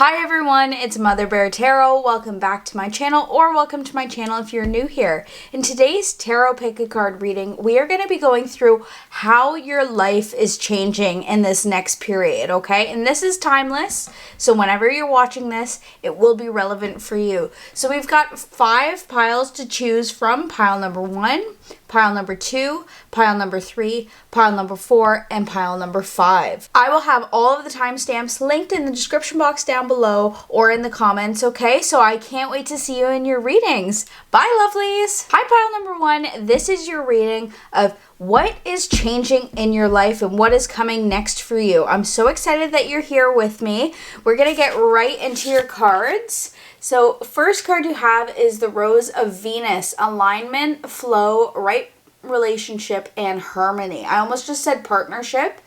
Hi everyone, it's Mother Bear Tarot. Welcome back to my channel, or welcome to my channel if you're new here. In today's Tarot Pick a Card reading, we are going to be going through how your life is changing in this next period, okay? And this is timeless, so whenever you're watching this, it will be relevant for you. So we've got 5 piles to choose from. Pile number 1, pile number 2, pile number 3, pile number 4, and pile number 5. I will have all of the timestamps linked in the description box down below or in the comments, okay? So I can't wait to see you in your readings. Bye, lovelies! Hi, pile number 1. This is your reading of what is changing in your life and what is coming next for you. I'm so excited that you're here with me. We're going to get right into your cards. So first card you have is the Rose of Venus. Alignment, flow, right relationship, and harmony. I almost just said partnership.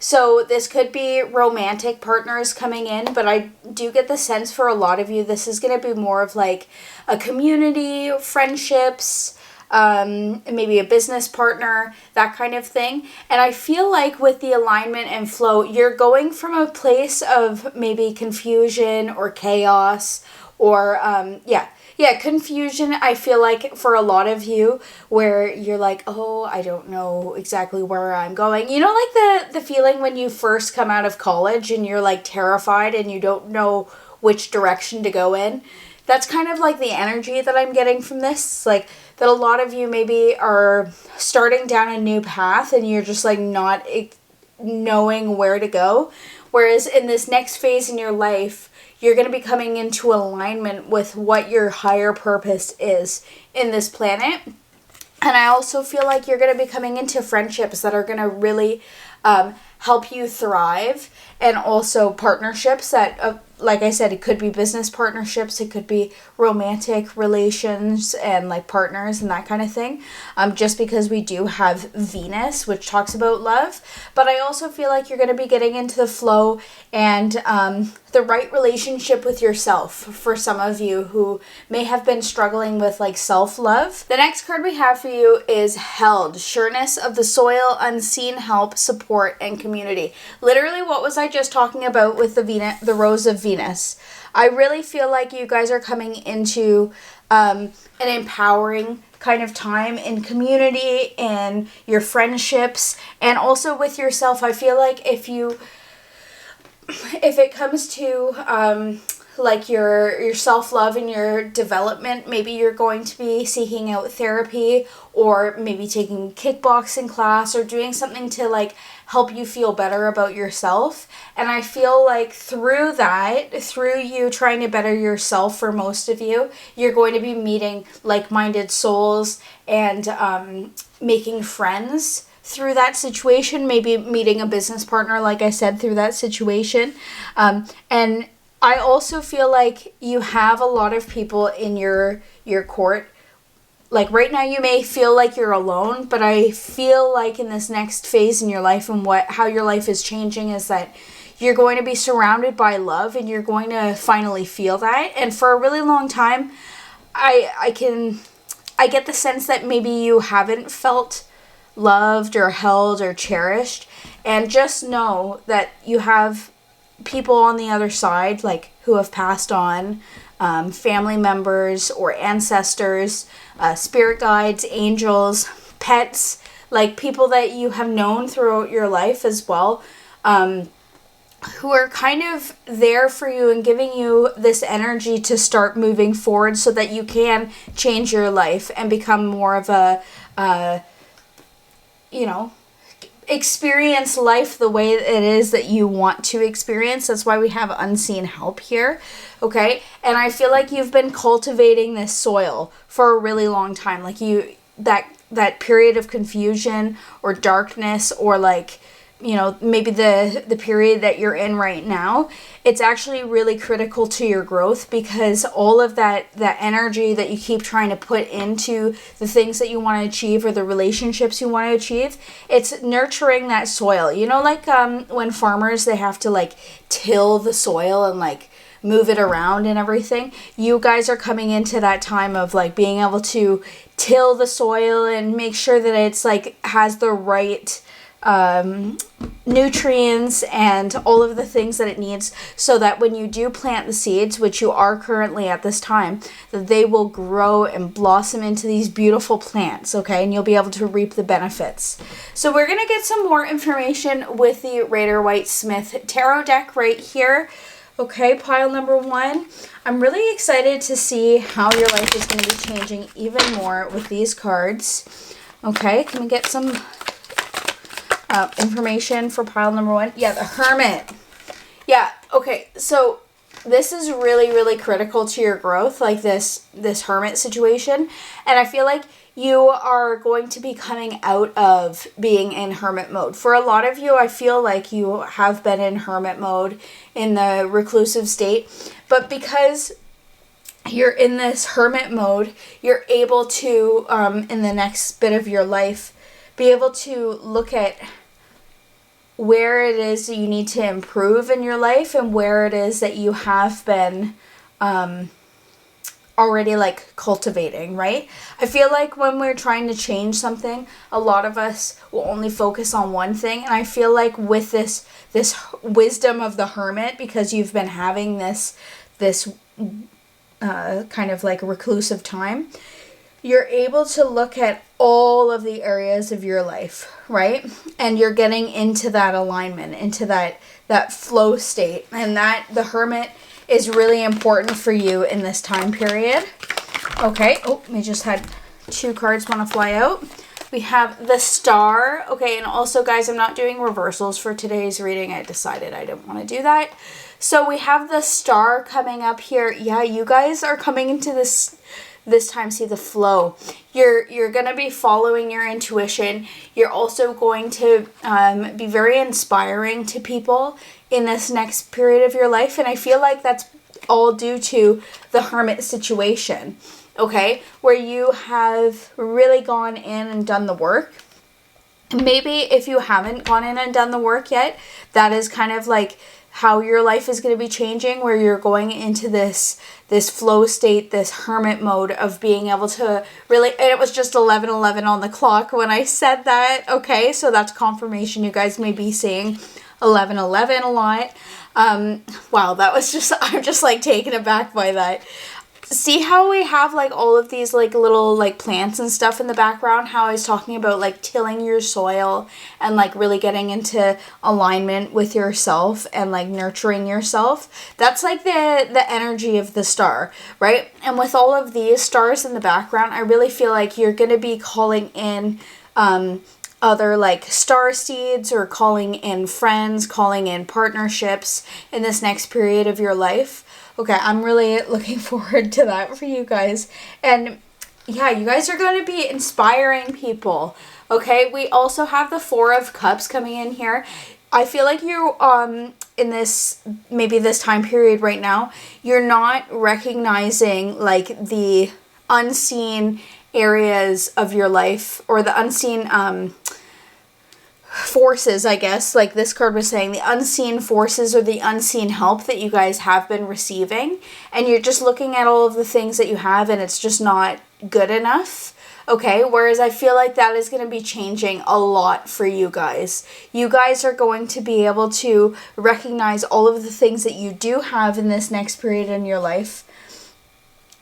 So this could be romantic partners coming in, but I do get the sense for a lot of you this is going to be more of like a community, friendships, maybe a business partner, that kind of thing. And I feel like with the alignment and flow, you're going from a place of maybe confusion or chaos or confusion. I feel like for a lot of you where you're like, oh, I don't know exactly where I'm going. You know, like the feeling when you first come out of college and you're like terrified and you don't know which direction to go in. That's kind of like the energy that I'm getting from this. Like that a lot of you maybe are starting down a new path and you're just like not knowing where to go. Whereas in this next phase in your life, you're going to be coming into alignment with what your higher purpose is in this planet. And I also feel like you're going to be coming into friendships that are going to really help you thrive, and also partnerships that, like I said, it could be business partnerships, it could be romantic relations and like partners and that kind of thing, just because we do have Venus, which talks about love. But I also feel like you're going to be getting into the flow and the right relationship with yourself for some of you who may have been struggling with like self-love. The next card we have for you is Held, sureness of the soil, unseen help, support, and community. Literally, what was I just talking about with the Rose of Venus? I really feel like you guys are coming into an empowering kind of time in community, in your friendships, and also with yourself. I feel like if it comes to like your self-love and your development, maybe you're going to be seeking out therapy or maybe taking kickboxing class or doing something to like help you feel better about yourself. And I feel like through you trying to better yourself, for most of you, you're going to be meeting like-minded souls and making friends through that situation, maybe meeting a business partner, like I said, through that situation. And I also feel like you have a lot of people in your court. Like right now you may feel like you're alone, but I feel like in this next phase in your life and how your life is changing is that you're going to be surrounded by love and you're going to finally feel that. And for a really long time, I get the sense that maybe you haven't felt loved or held or cherished, and just know that you have people on the other side, like who have passed on, family members or ancestors, spirit guides, angels, pets, like people that you have known throughout your life as well, who are kind of there for you and giving you this energy to start moving forward so that you can change your life and become more of a experience life the way it is that you want to experience. That's why we have unseen help here, okay? And I feel like you've been cultivating this soil for a really long time. Like that period of confusion or darkness, or like, maybe the period that you're in right now, it's actually really critical to your growth, because all of that energy that you keep trying to put into the things that you want to achieve or the relationships you want to achieve, it's nurturing that soil. Like when farmers, they have to like till the soil and like move it around and everything. You guys are coming into that time of like being able to till the soil and make sure that it's like has the right nutrients and all of the things that it needs, so that when you do plant the seeds, which you are currently at this time, that they will grow and blossom into these beautiful plants, okay? And you'll be able to reap the benefits. So we're going to get some more information with the Rider-Waite-Smith Tarot deck right here. Okay, pile number 1. I'm really excited to see how your life is going to be changing even more with these cards. Okay, can we get some information for pile number 1? Yeah, the Hermit. Yeah, okay, so this is really, really critical to your growth, like this Hermit situation. And I feel like you are going to be coming out of being in hermit mode. For a lot of you, I feel like you have been in hermit mode, in the reclusive state. But because you're in this hermit mode, you're able to, in the next bit of your life, be able to look at where it is that you need to improve in your life and where it is that you have been already like cultivating, right? I feel like when we're trying to change something, a lot of us will only focus on one thing. And I feel like with this wisdom of the Hermit, because you've been having this kind of like reclusive time, you're able to look at all of the areas of your life, right? And you're getting into that alignment, into that flow state. And that the Hermit is really important for you in this time period. Okay, oh, we just had 2 cards want to fly out. We have the Star. Okay, and also, guys, I'm not doing reversals for today's reading. I decided I didn't want to do that. So we have the Star coming up here. Yeah, you guys are coming into this time, see the flow. You're going to be following your intuition. You're also going to be very inspiring to people in this next period of your life. And I feel like that's all due to the Hermit situation, okay? Where you have really gone in and done the work. Maybe if you haven't gone in and done the work yet, that is kind of like how your life is going to be changing, where you're going into this flow state, this hermit mode of being able to really, and it was just 11:11 on the clock when I said that, okay? So that's confirmation. You guys may be seeing 11:11 a lot. Wow, that was just, I'm just like taken aback by that. See how we have like all of these like little like plants and stuff in the background? How I was talking about like tilling your soil and like really getting into alignment with yourself and like nurturing yourself. That's like the energy of the Star, right? And with all of these stars in the background, I really feel like you're going to be calling in other like star seeds, or calling in friends, calling in partnerships in this next period of your life. Okay, I'm really looking forward to that for you guys. And yeah, you guys are going to be inspiring people. Okay, we also have the 4 of Cups coming in here. I feel like you in this, maybe this time period right now, you're not recognizing like the unseen areas of your life, or the unseen forces, I guess, like this card was saying, the unseen forces or the unseen help that you guys have been receiving, and you're just looking at all of the things that you have and it's just not good enough. Okay, whereas I feel like that is going to be changing a lot for you guys. You guys are going to be able to recognize all of the things that you do have in this next period in your life,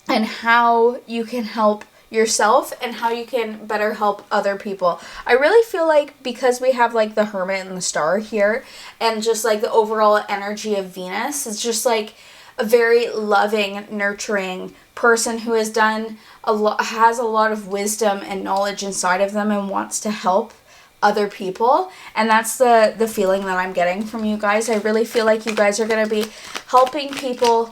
and how you can help yourself and how you can better help other people. I really feel like because we have like the Hermit and the Star here, and just like the overall energy of Venus, it's just like a very loving, nurturing person who has done has a lot of wisdom and knowledge inside of them and wants to help other people. And that's the feeling that I'm getting from you guys. I really feel like you guys are going to be helping people,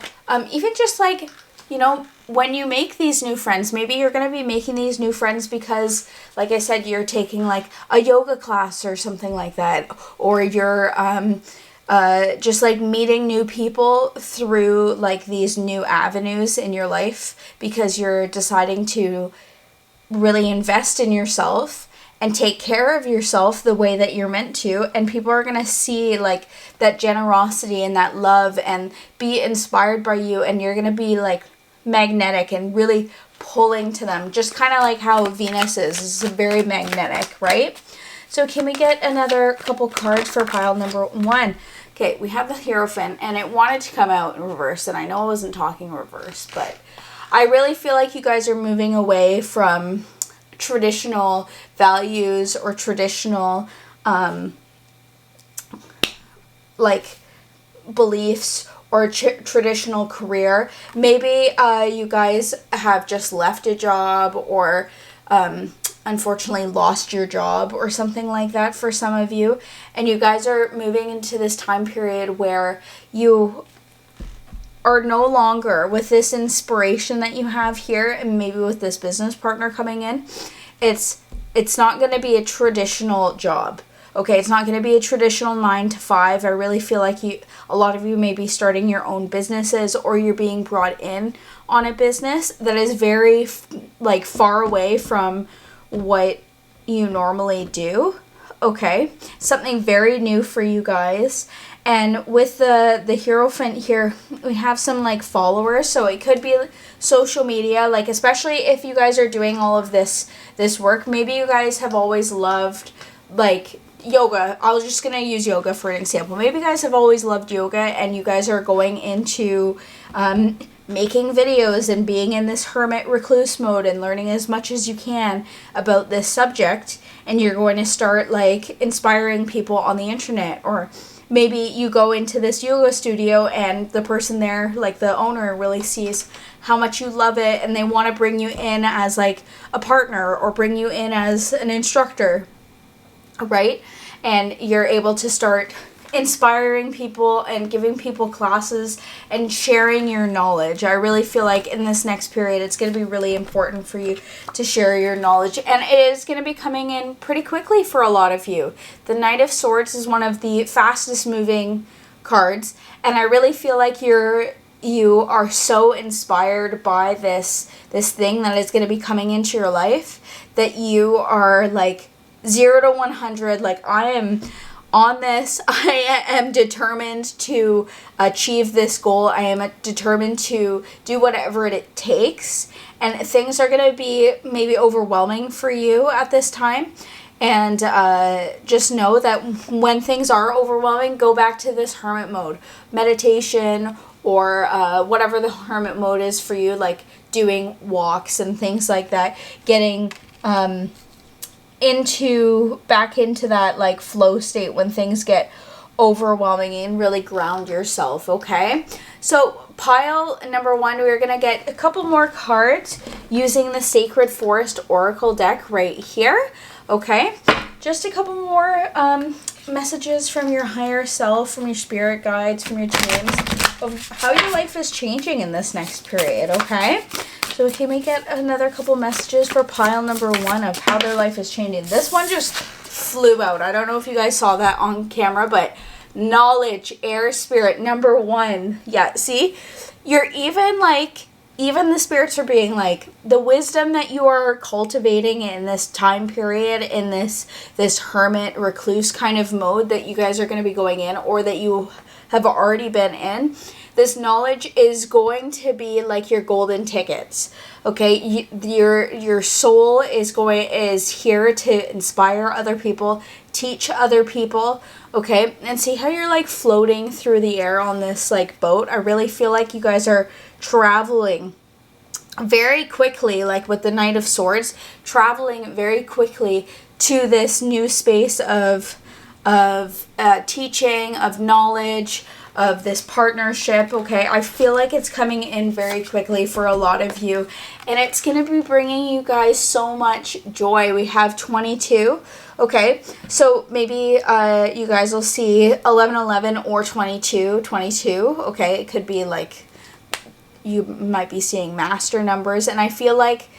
even just like, you know, when you make these new friends, maybe you're going to be making these new friends because, like I said, you're taking like a yoga class or something like that, or you're just like meeting new people through like these new avenues in your life, because you're deciding to really invest in yourself and take care of yourself the way that you're meant to, and people are going to see like that generosity and that love and be inspired by you, and you're going to be like magnetic and really pulling to them, just kind of like how Venus is very magnetic, right? So can we get another couple cards for pile number 1? Okay, we have the Hierophant, and it wanted to come out in reverse, and I know I wasn't talking reverse, but I really feel like you guys are moving away from traditional values or traditional, like, beliefs or traditional career. Maybe you guys have just left a job or unfortunately lost your job or something like that for some of you, and you guys are moving into this time period where you are no longer with this inspiration that you have here, and maybe with this business partner coming in, it's not going to be a traditional job. Okay, it's not going to be a traditional 9 to 5. I really feel like a lot of you may be starting your own businesses, or you're being brought in on a business that is very far away from what you normally do. Okay, something very new for you guys. And with the Hierophant here, we have some like followers, so it could be social media, like especially if you guys are doing all of this work. Maybe you guys have always loved like yoga. I was just gonna use yoga for an example. Maybe you guys have always loved yoga, and you guys are going into making videos and being in this hermit recluse mode and learning as much as you can about this subject, and you're going to start like inspiring people on the internet. Or maybe you go into this yoga studio and the person there, like the owner, really sees how much you love it, and they want to bring you in as like a partner or bring you in as an instructor, right? And you're able to start inspiring people and giving people classes and sharing your knowledge. I really feel like in this next period, it's going to be really important for you to share your knowledge, and it is going to be coming in pretty quickly for a lot of you. The Knight of Swords is one of the fastest moving cards, and I really feel like you are so inspired by this thing that is going to be coming into your life, that you are like 0 to 100, like I am on this. I am determined to achieve this goal. I am determined to do whatever it takes, and things are going to be maybe overwhelming for you at this time. And just know that when things are overwhelming, go back to this hermit mode, meditation, or whatever the hermit mode is for you, like doing walks and things like that, getting back into that like flow state when things get overwhelming, and really ground yourself. Okay, so pile number 1, we're gonna get a couple more cards using the Sacred Forest Oracle deck right here. Okay, just a couple more messages from your higher self, from your spirit guides, from your teams, of how your life is changing in this next period. Okay, so can we get another couple messages for pile number 1 of how their life is changing? This one just flew out. I don't know if you guys saw that on camera, but knowledge, air spirit, number 1. Yeah, see? You're even the spirits are being like, the wisdom that you are cultivating in this time period, in this hermit recluse kind of mode that you guys are going to be going in, or that you have already been in, this knowledge is going to be like your golden tickets. Okay, your soul is here to inspire other people, teach other people. Okay, and see how you're like floating through the air on this like boat. I really feel like you guys are traveling very quickly, like with the Knight of Swords, traveling very quickly to this new space of teaching, of knowledge, of this partnership. Okay, I feel like it's coming in very quickly for a lot of you, and it's going to be bringing you guys so much joy. We have 22. Okay, so maybe you guys will see 1111 or 22. Okay, it could be like you might be seeing master numbers, and I feel like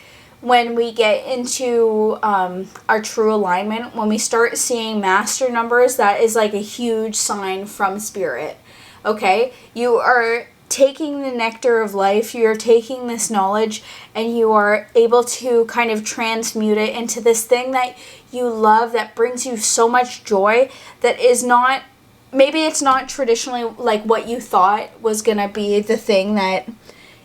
when we get into our true alignment, when we start seeing master numbers, that is like a huge sign from spirit. Okay, you are taking the nectar of life, you're taking this knowledge, and you are able to kind of transmute it into this thing that you love, that brings you so much joy, that is not, maybe it's not traditionally like what you thought was gonna be the thing that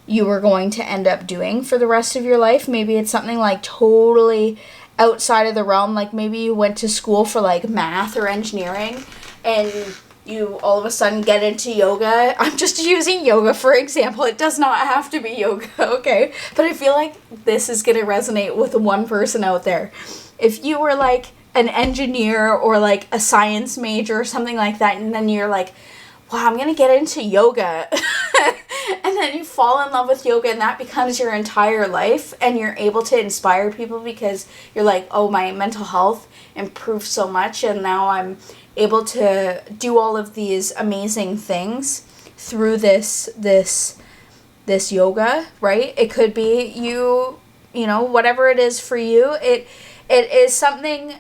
you were going to end up doing for the rest of your life. Maybe it's something like totally outside of the realm, like maybe you went to school for like math or engineering and you all of a sudden get into yoga. I'm just using yoga for example. It does not have to be yoga, okay? But I feel like this is going to resonate with one person out there. If you were like an engineer or like a science major or something like that, and then you're like, wow, I'm going to get into yoga. And then you fall in love with yoga and that becomes your entire life and you're able to inspire people because you're like, oh, my mental health improved so much and now I'm able to do all of these amazing things through this yoga, right? It could be you know, whatever it is for you. It is something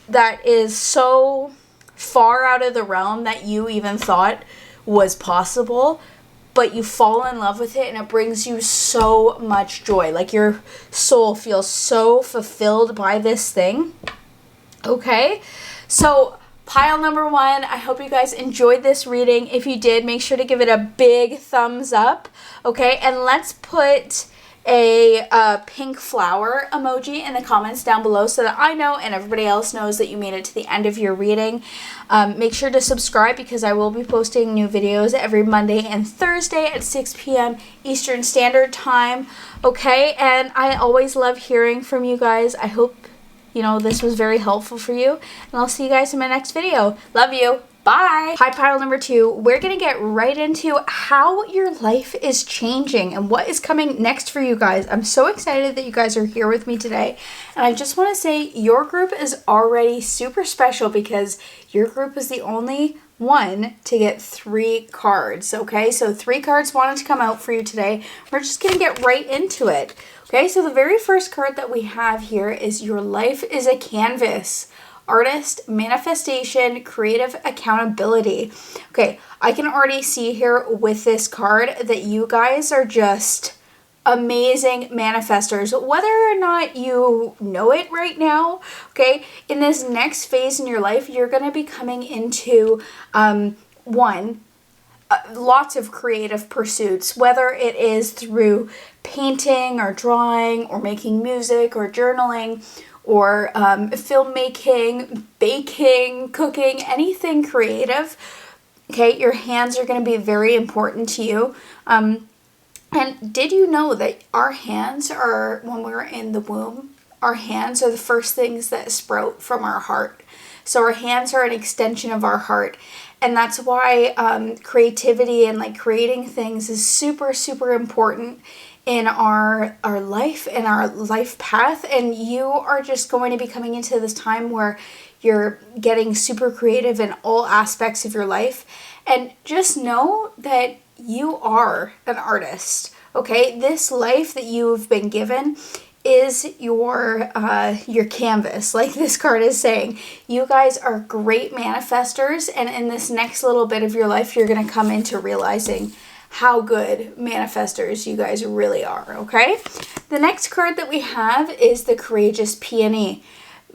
that is so far out of the realm that you even thought was possible, but you fall in love with it and it brings you so much joy. Like your soul feels so fulfilled by this thing. Okay? So pile number 1, I hope you guys enjoyed this reading. If you did, make sure to give it a big thumbs up. Okay? And let's put a pink flower emoji in the comments down below so that I know and everybody else knows that you made it to the end of your reading. Make sure to subscribe because I will be posting new videos every Monday and Thursday at 6 p.m. Eastern Standard Time. Okay, and I always love hearing from you guys. I hope, you know, this was very helpful for you. And I'll see you guys in my next video. Love you. Bye. Hi, pile number 2. We're going to get right into how your life is changing and what is coming next for you guys. I'm so excited that you guys are here with me today. And I just want to say your group is already super special because your group is the only one to get 3 cards. Okay, so 3 cards wanted to come out for you today. We're just going to get right into it. Okay, so the very first card that we have here is Your Life is a Canvas. Artist, manifestation, creative accountability. Okay, I can already see here with this card that you guys are just amazing manifestors, whether or not you know it right now. Okay, in this next phase in your life, you're going to be coming into lots of creative pursuits, whether it is through painting or drawing or making music or journaling or filmmaking, baking, cooking, anything creative. Okay, your hands are going to be very important to you. And did you know that our hands are, when we're in the womb, our hands are the first things that sprout from our heart. So our hands are an extension of our heart. And that's why creativity and like creating things is super, super important in our life and our life path. And you are just going to be coming into this time where you're getting super creative in all aspects of your life. And just know that you are an artist. Okay, this life that you've been given is your canvas, like this card is saying. You guys are great manifestors, and in this next little bit of your life, you're going to come into realizing how good manifestors you guys really are, okay? The next card that we have is the Courageous Peony.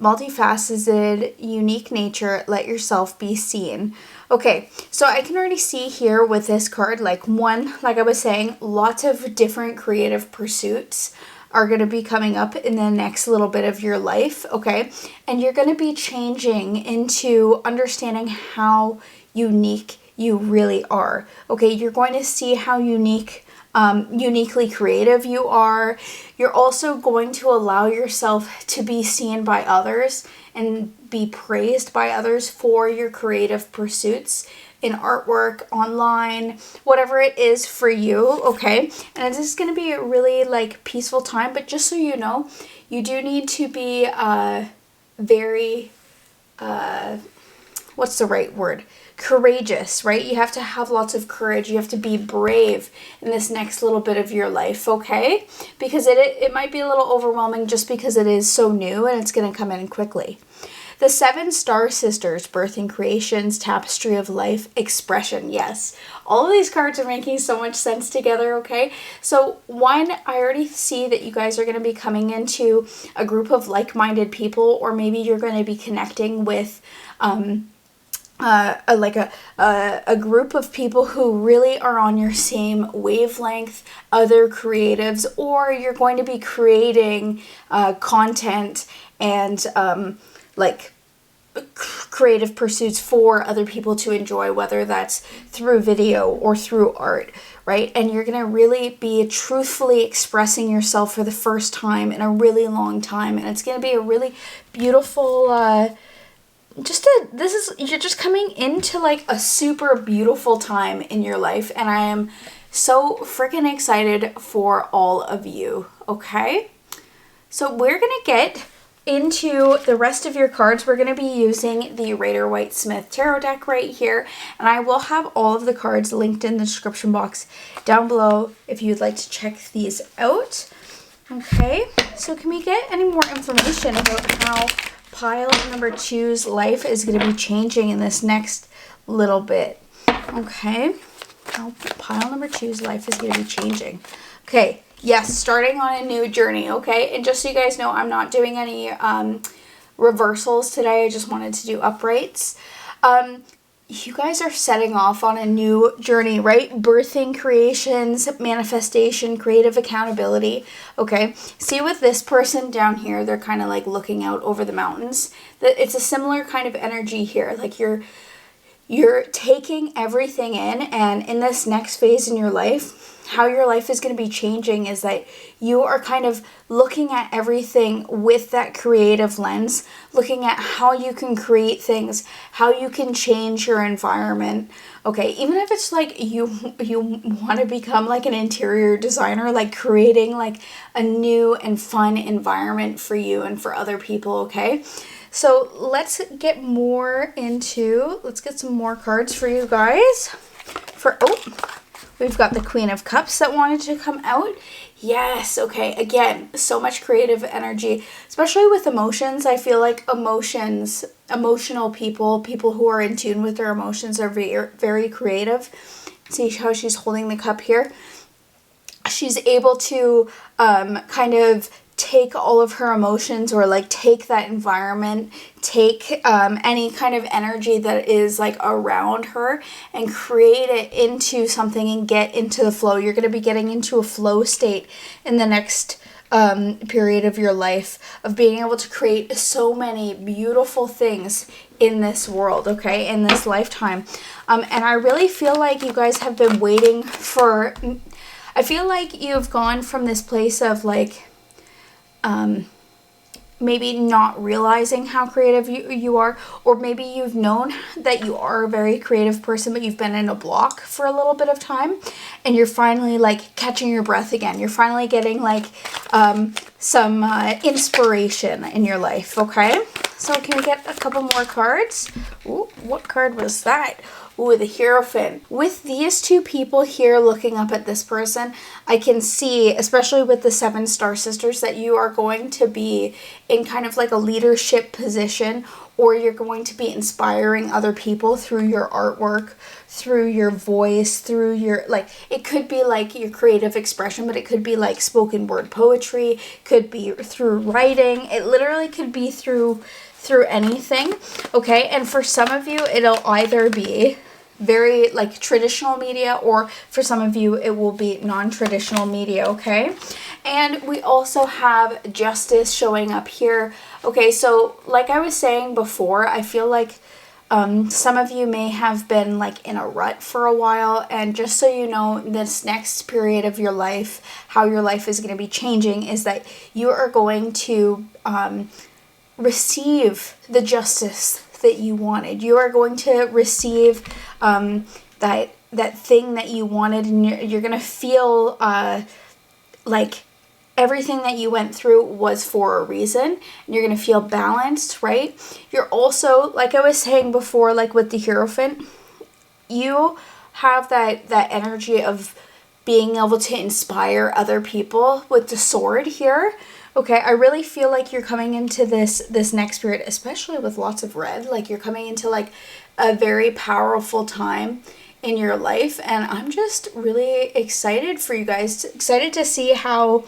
Multifaceted, unique nature, let yourself be seen. Okay, so I can already see here with this card, like I was saying, lots of different creative pursuits are going to be coming up in the next little bit of your life, okay? And you're going to be changing into understanding how unique you really are. Okay, you're going to see how uniquely creative you are. You're also going to allow yourself to be seen by others and be praised by others for your creative pursuits in artwork, online, whatever it is for you, okay? And this is going to be a really like peaceful time, but just so you know, you do need to be very what's the right word? Courageous, right? You have to have lots of courage. You have to be brave in this next little bit of your life, okay? Because it might be a little overwhelming just because it is so new and it's going to come in quickly. The 7 Star Sisters, Birthing Creations, Tapestry of Life, Expression. Yes, all of these cards are making so much sense together, okay? So one, I already see that you guys are going to be coming into a group of like-minded people, or maybe you're going to be connecting with a group of people who really are on your same wavelength, other creatives, or you're going to be creating content and like creative pursuits for other people to enjoy, whether that's through video or through art, right? And you're gonna really be truthfully expressing yourself for the first time in a really long time, and it's gonna be a really beautiful you're just coming into like a super beautiful time in your life, and I am so freaking excited for all of you. Okay, so we're gonna get into the rest of your cards. We're going to be using the Rider-Waite-Smith tarot deck right here, and I will have all of the cards linked in the description box down below if you'd like to check these out. Okay, so can we get any more information about how pile number 2's life is going to be changing in this next little bit? Okay, how pile number 2's life is going to be changing. Okay, yes, starting on a new journey, okay? And just so you guys know, I'm not doing any reversals today. I just wanted to do uprights. You guys are setting off on a new journey, right? Birthing, creations, manifestation, creative accountability, okay? See with this person down here, they're kind of like looking out over the mountains. It's a similar kind of energy here. Like you're taking everything in, and in this next phase in your life, how your life is going to be changing is that you are kind of looking at everything with that creative lens, looking at how you can create things, how you can change your environment. Okay, even if it's like you want to become like an interior designer, like creating like a new and fun environment for you and for other people, okay? So let's get some more cards for you guys. We've got the Queen of Cups that wanted to come out. Yes, okay. Again, so much creative energy, especially with emotions. I feel like emotional people who are in tune with their emotions are very, very creative. See how she's holding the cup here? She's able to kind of take all of her emotions, or like take that environment, take any kind of energy that is like around her and create it into something and get into the flow. You're going to be getting into a flow state in the next period of your life, of being able to create so many beautiful things in this world, okay, in this lifetime. And I really feel like you guys have been waiting for, I feel like you've gone from this place of like, maybe not realizing how creative you are, or maybe you've known that you are a very creative person, but you've been in a block for a little bit of time, and you're finally like catching your breath again. You're finally getting like some inspiration in your life, okay? So can we get a couple more cards? Ooh, what card was that? Ooh, the Hierophant. With these two people here looking up at this person, I can see, especially with the 7 Star Sisters, that you are going to be in kind of like a leadership position, or you're going to be inspiring other people through your artwork, through your voice, through your, like, it could be like your creative expression, but it could be like spoken word poetry, could be through writing, it literally could be through anything, okay? And for some of you, it'll either be very like traditional media, or for some of you, it will be non-traditional media, okay? And we also have Justice showing up here. Okay, so like I was saying before, I feel like some of you may have been like in a rut for a while, and just so you know, this next period of your life, how your life is going to be changing is that you are going to receive the justice that you wanted. You are going to receive that thing that you wanted, and you're going to feel like everything that you went through was for a reason, and you're going to feel balanced, right? You're also, like I was saying before, like with the Hierophant, you have that energy of being able to inspire other people with the sword here. Okay, I really feel like you're coming into this next period, especially with lots of red, like you're coming into like a very powerful time in your life, and I'm just really excited for you guys, excited to see how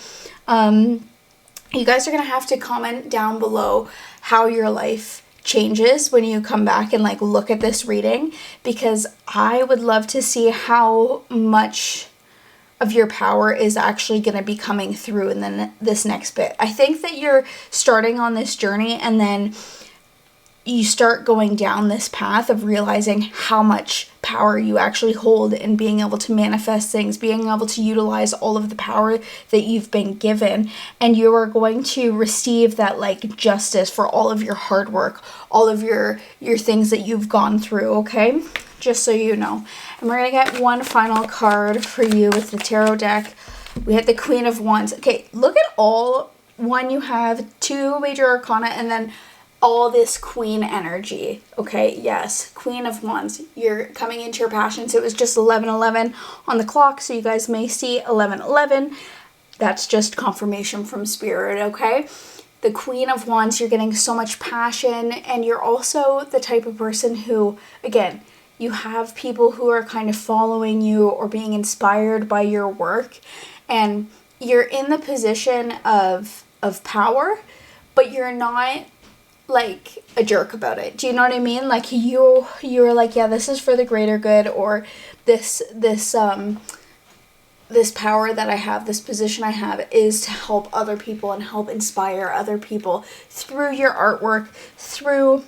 you guys are going to have to comment down below how your life changes when you come back and like look at this reading, because I would love to see how much of your power is actually going to be coming through in this next bit. I think that you're starting on this journey, and then you start going down this path of realizing how much power you actually hold and being able to manifest things, being able to utilize all of the power that you've been given. And you are going to receive that like justice for all of your hard work, all of your things that you've gone through, okay? Just so you know. And we're going to get one final card for you with the tarot deck. We had the Queen of Wands. Okay, look at all. One, you have 2 major arcana, and then all this queen energy. Okay, yes, Queen of Wands. You're coming into your passion. So it was just 11:11 on the clock, so you guys may see 11:11. That's just confirmation from Spirit, okay? The Queen of Wands, you're getting so much passion, and you're also the type of person who, again, you have people who are kind of following you or being inspired by your work, and you're in the position of power, but you're not like a jerk about it. Do you know what I mean? Like you're like, yeah, this is for the greater good, or this power that I have, this position I have is to help other people and help inspire other people through your artwork, through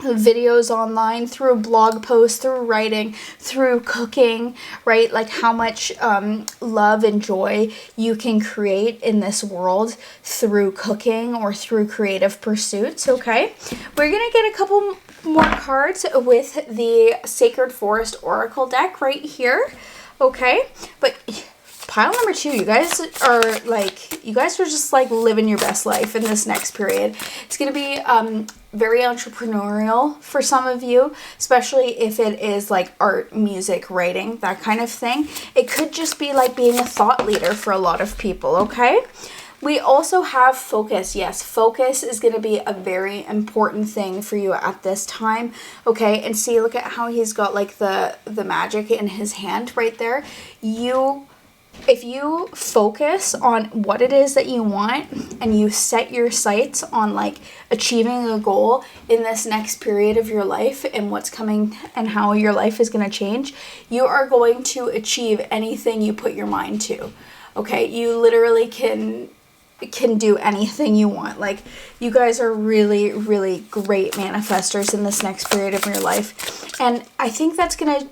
videos online, through blog posts, through writing, through cooking, right? Like how much love and joy you can create in this world through cooking or through creative pursuits, okay? We're gonna get a couple more cards with the Sacred Forest Oracle deck right here, okay? But pile number 2, you guys are just like living your best life in this next period. It's gonna be very entrepreneurial for some of you, especially if it is like art, music, writing, that kind of thing. It could just be like being a thought leader for a lot of people, okay? We also have focus. Yes, focus is going to be a very important thing for you at this time, okay? And see, look at how he's got like the magic in his hand right there. If you focus on what it is that you want and you set your sights on like achieving a goal in this next period of your life and what's coming and how your life is going to change, you are going to achieve anything you put your mind to. Okay, you literally can do anything you want. Like, you guys are really, really great manifestors in this next period of your life. And I think that's gonna,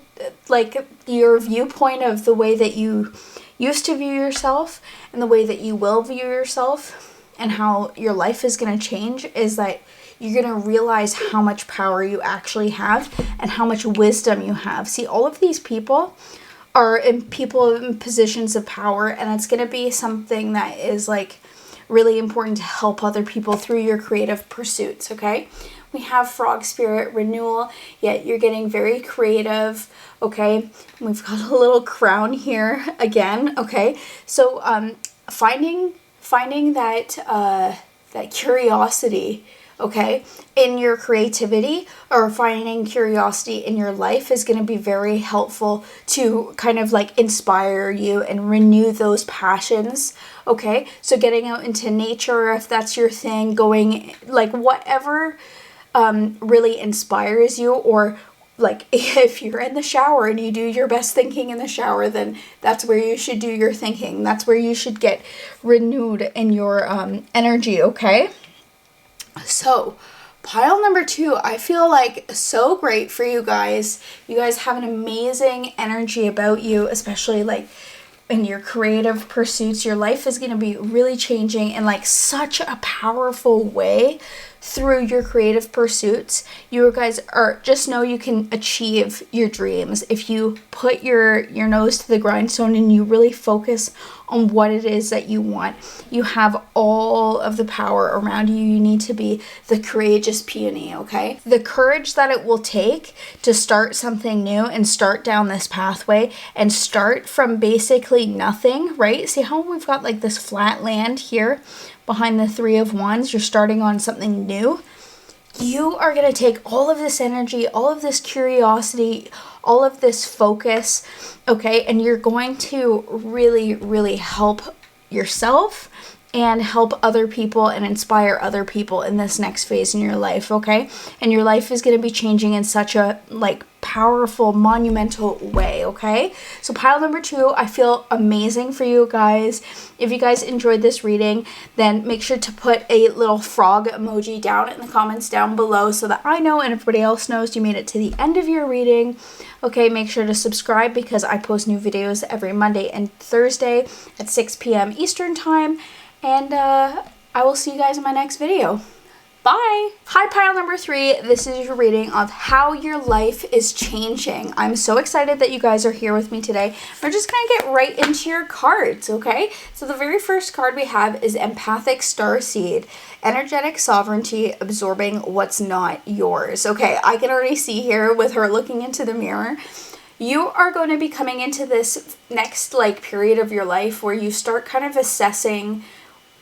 like, your viewpoint of the way that you used to view yourself and the way that you will view yourself and how your life is going to change is that you're going to realize how much power you actually have and how much wisdom you have. See, all of these people are people in positions of power, and it's going to be something that is like really important to help other people through your creative pursuits, okay? We have Frog Spirit Renewal, yet you're getting very creative, okay? We've got a little crown here again, okay? So finding that curiosity, okay, in your creativity, or finding curiosity in your life is going to be very helpful to kind of like inspire you and renew those passions, okay? So getting out into nature, if that's your thing, going like whatever really inspires you, or like if you're in the shower and you do your best thinking in the shower, then that's where you should do your thinking. That's where you should get renewed in your energy, okay? So pile number 2, I feel like so great for you guys. You guys have an amazing energy about you, especially like in your creative pursuits. Your life is going to be really changing in like such a powerful way through your creative pursuits. You guys are, just know you can achieve your dreams if you put your nose to the grindstone and you really focus on what it is that you want. You have all of the power around you. You need to be the courageous peony, okay? The courage that it will take to start something new and start down this pathway and start from basically nothing, right? See how we've got like this flat land here behind the 3 of Wands? You're starting on something new. You are going to take all of this energy, all of this curiosity, all of this focus, okay, and you're going to really, really help yourself and help other people and inspire other people in this next phase in your life, okay? And your life is going to be changing in such a like powerful, monumental way, okay? So pile number 2, I feel amazing for you guys. If you guys enjoyed this reading, then make sure to put a little frog emoji down in the comments down below so that I know and everybody else knows you made it to the end of your reading. Okay, make sure to subscribe because I post new videos every Monday and Thursday at 6 p.m. Eastern Time. And I will see you guys in my next video. Bye! Hi, pile number 3. This is your reading of how your life is changing. I'm so excited that you guys are here with me today. We're just going to get right into your cards, okay? So the very first card we have is Empathic Starseed. Energetic sovereignty, absorbing what's not yours. Okay, I can already see here with her looking into the mirror. You are going to be coming into this next like period of your life where you start kind of assessing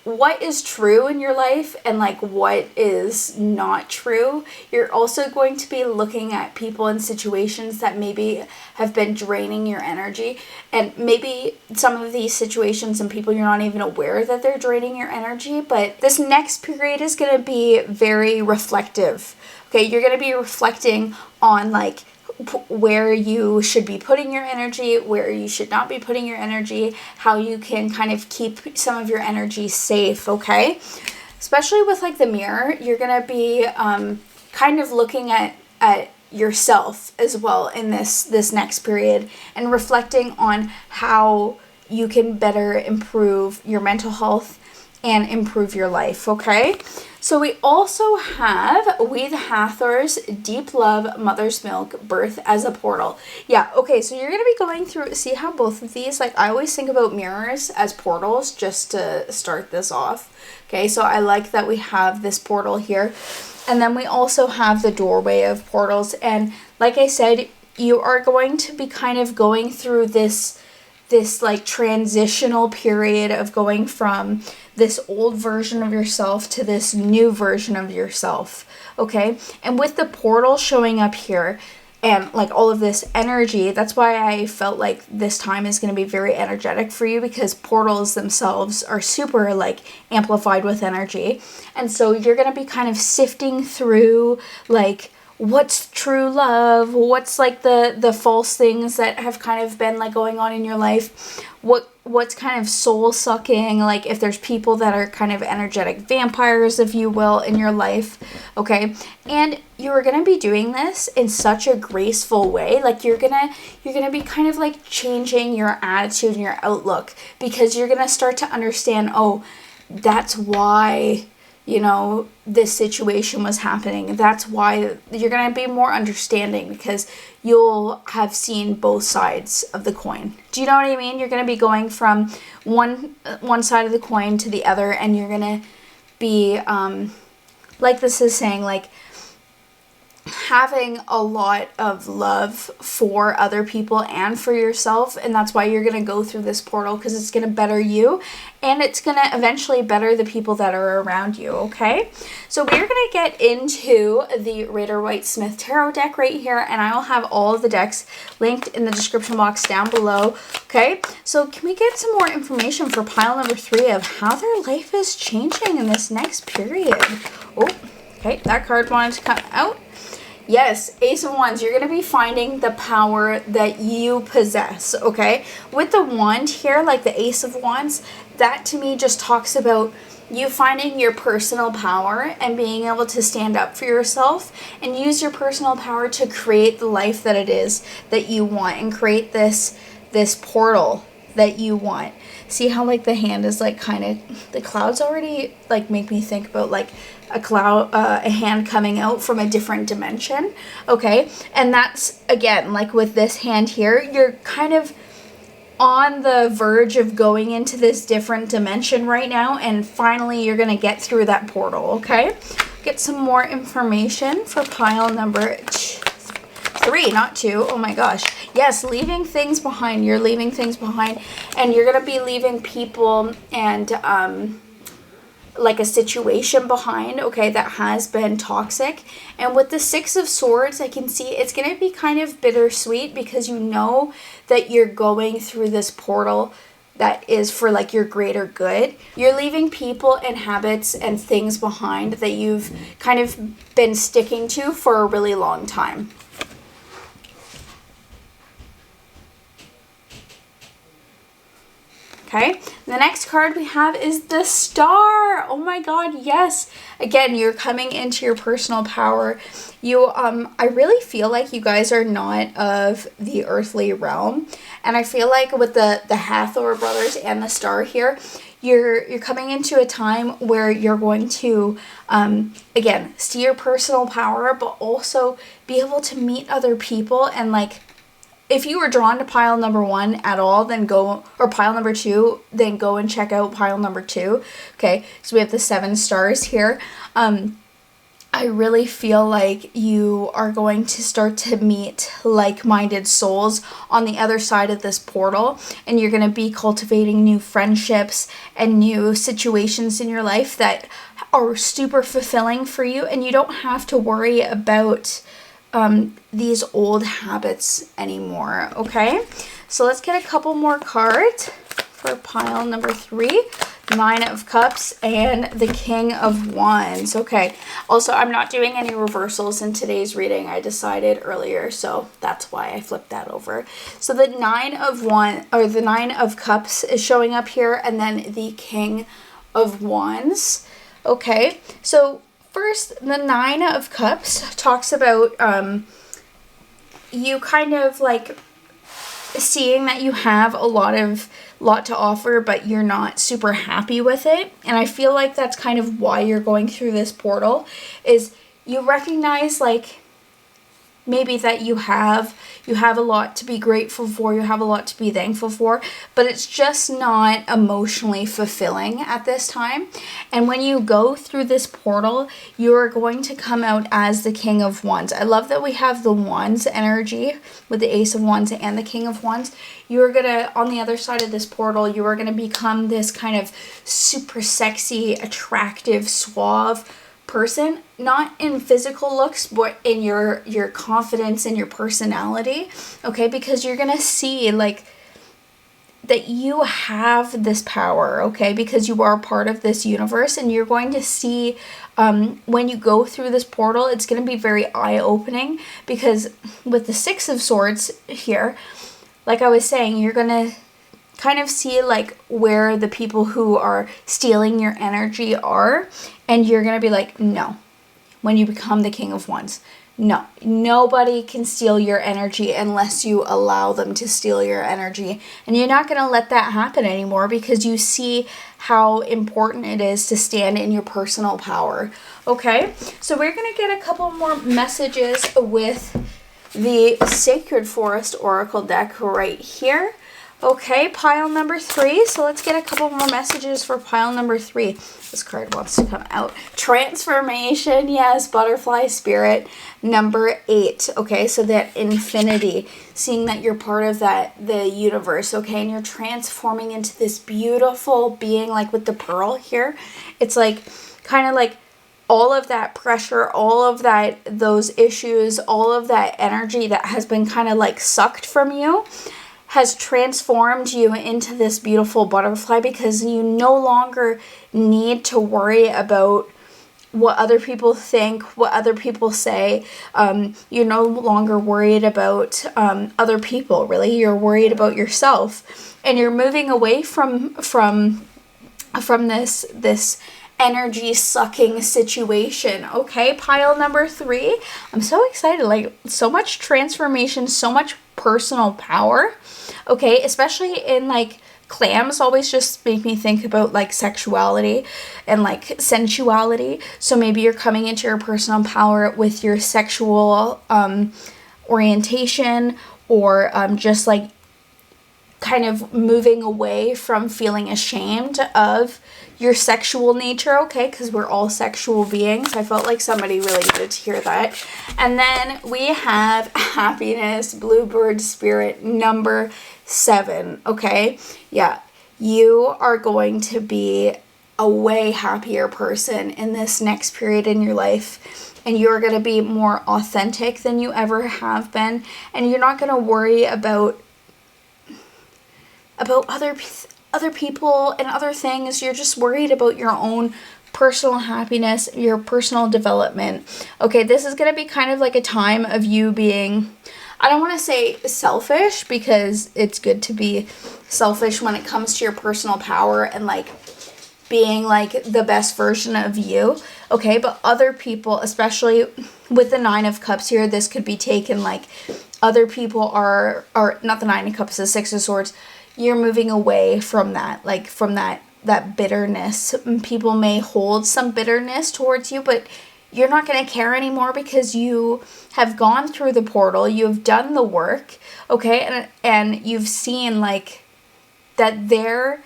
what is true in your life and like what is not true. You're also going to be looking at people and situations that maybe have been draining your energy, and maybe some of these situations and people you're not even aware that they're draining your energy. But this next period is going to be very reflective. Okay, you're going to be reflecting on like where you should be putting your energy, where you should not be putting your energy, how you can kind of keep some of your energy safe, okay? Especially with like the mirror, you're going to be kind of looking at yourself as well in this next period and reflecting on how you can better improve your mental health and improve your life, okay? So we also have We the Hathors, Deep Love, Mother's Milk, Birth as a Portal. Yeah, okay, so you're going to be going through, see how both of these, like I always think about mirrors as portals just to start this off. Okay, so I like that we have this portal here. And then we also have the doorway of portals. And like I said, you are going to be kind of going through this like transitional period of going from this old version of yourself to this new version of yourself, okay? And with the portal showing up here and like all of this energy, that's why I felt like this time is going to be very energetic for you, because portals themselves are super like amplified with energy. And so you're going to be kind of sifting through like what's true love, what's like the false things that have kind of been like going on in your life, what's kind of soul sucking, like if there's people that are kind of energetic vampires, if you will, in your life, okay? And you're gonna be doing this in such a graceful way, like you're gonna be kind of like changing your attitude and your outlook, because you're gonna start to understand, oh, that's why, you know, this situation was happening. That's why you're going to be more understanding, because you'll have seen both sides of the coin. Do you know what I mean? You're going to be going from one side of the coin to the other, and you're going to be, like this is saying, like having a lot of love for other people and for yourself. And that's why you're going to go through this portal, because it's going to better you and it's going to eventually better the people that are around you, okay? So we're going to get into the Rider-Waite-Smith Tarot deck right here, and I will have all of the decks linked in the description box down below, okay? So can we get some more information for pile number 3 of how their life is changing in this next period? Oh, okay, that card wanted to come out. Yes, Ace of Wands, you're going to be finding the power that you possess, okay? With the wand here, like the Ace of Wands, that to me just talks about you finding your personal power and being able to stand up for yourself and use your personal power to create the life that it is that you want, and create this portal that you want. See how like the hand is like kind of, the clouds already like make me think about like a hand coming out from a different dimension, okay? And that's, again, like with this hand here, you're kind of on the verge of going into this different dimension right now, and finally you're going to get through that portal, okay? Get some more information for pile number 3, not 2. Oh my gosh. Yes, leaving things behind. You're leaving things behind, and you're going to be leaving people and like a situation behind, okay, that has been toxic. And with the 6 of Swords, I can see it's going to be kind of bittersweet, because you know that you're going through this portal that is for like your greater good. You're leaving people and habits and things behind that you've kind of been sticking to for a really long time. Okay, the next card we have is the Star. Oh my God, yes. Again, you're coming into your personal power. I really feel like you guys are not of the earthly realm. And I feel like with the Hathor brothers and the Star here, you're coming into a time where you're going to, again, see your personal power, but also be able to meet other people and like, if you were drawn to pile number 1 at all, then go, or pile number 2, then go and check out pile number 2. Okay, so we have the 7 stars here. I really feel like you are going to start to meet like-minded souls on the other side of this portal, and you're going to be cultivating new friendships and new situations in your life that are super fulfilling for you, and you don't have to worry about these old habits anymore. Okay, so let's get a couple more cards for pile number 3. 9 of Cups and the King of Wands. Okay, also I'm not doing any reversals in today's reading. I decided earlier, so that's why I flipped that over. So the 9 of Cups is showing up here, and then the King of Wands. Okay, so first, the 9 of Cups talks about you kind of like seeing that you have a lot to offer, but you're not super happy with it. And I feel like that's kind of why you're going through this portal, is you recognize like maybe that you have a lot to be grateful for, you have a lot to be thankful for, but it's just not emotionally fulfilling at this time. And when you go through this portal, you're going to come out as the King of Wands. I love that we have the Wands energy with the Ace of Wands and the King of Wands. You're gonna, on the other side of this portal, you are gonna become this kind of super sexy, attractive, suave person, not in physical looks, but in your confidence and your personality. Okay, because you're gonna see like that you have this power, okay, because you are part of this universe, and you're going to see when you go through this portal, it's going to be very eye-opening, because with the 6 of Swords here, like I was saying, you're going to kind of see like where the people who are stealing your energy are, and you're going to be like, no, when you become the King of Wands, no, nobody can steal your energy unless you allow them to steal your energy. And you're not going to let that happen anymore, because you see how important it is to stand in your personal power. Okay, so we're going to get a couple more messages with the Sacred Forest Oracle deck right here. Okay, pile number 3. So let's get a couple more messages for pile number 3. This card wants to come out. Transformation, yes, butterfly spirit. Number 8. Okay, so that infinity, seeing that you're part of the universe, okay, and you're transforming into this beautiful being, like with the pearl here. It's like kind of like all of that pressure, all of those issues, all of that energy that has been kind of like sucked from you has transformed you into this beautiful butterfly, because you no longer need to worry about what other people think, what other people say. You're no longer worried about other people, really. You're worried about yourself, and you're moving away from this energy sucking situation. Okay, pile number 3. I'm so excited, like so much transformation, so much personal power. Okay, especially in like clams always just make me think about like sexuality and like sensuality. So maybe you're coming into your personal power with your sexual orientation, or just like kind of moving away from feeling ashamed of your sexual nature, okay, because we're all sexual beings. I felt like somebody really needed to hear that. And then we have happiness, bluebird spirit, number 7, okay? Yeah, you are going to be a way happier person in this next period in your life, and you're going to be more authentic than you ever have been, and you're not going to worry about other people and other things. You're just worried about your own personal happiness, your personal development. Okay, this is going to be kind of like a time of you being, I don't want to say selfish, because it's good to be selfish when it comes to your personal power and like being like the best version of you. Okay, but other people, especially with the Nine of Cups here, this could be taken like other people are not the Nine of Cups, the Six of Swords. You're moving away from that, like from that bitterness. People may hold some bitterness towards you, but you're not going to care anymore because you have gone through the portal, you've done the work, okay, and you've seen like that their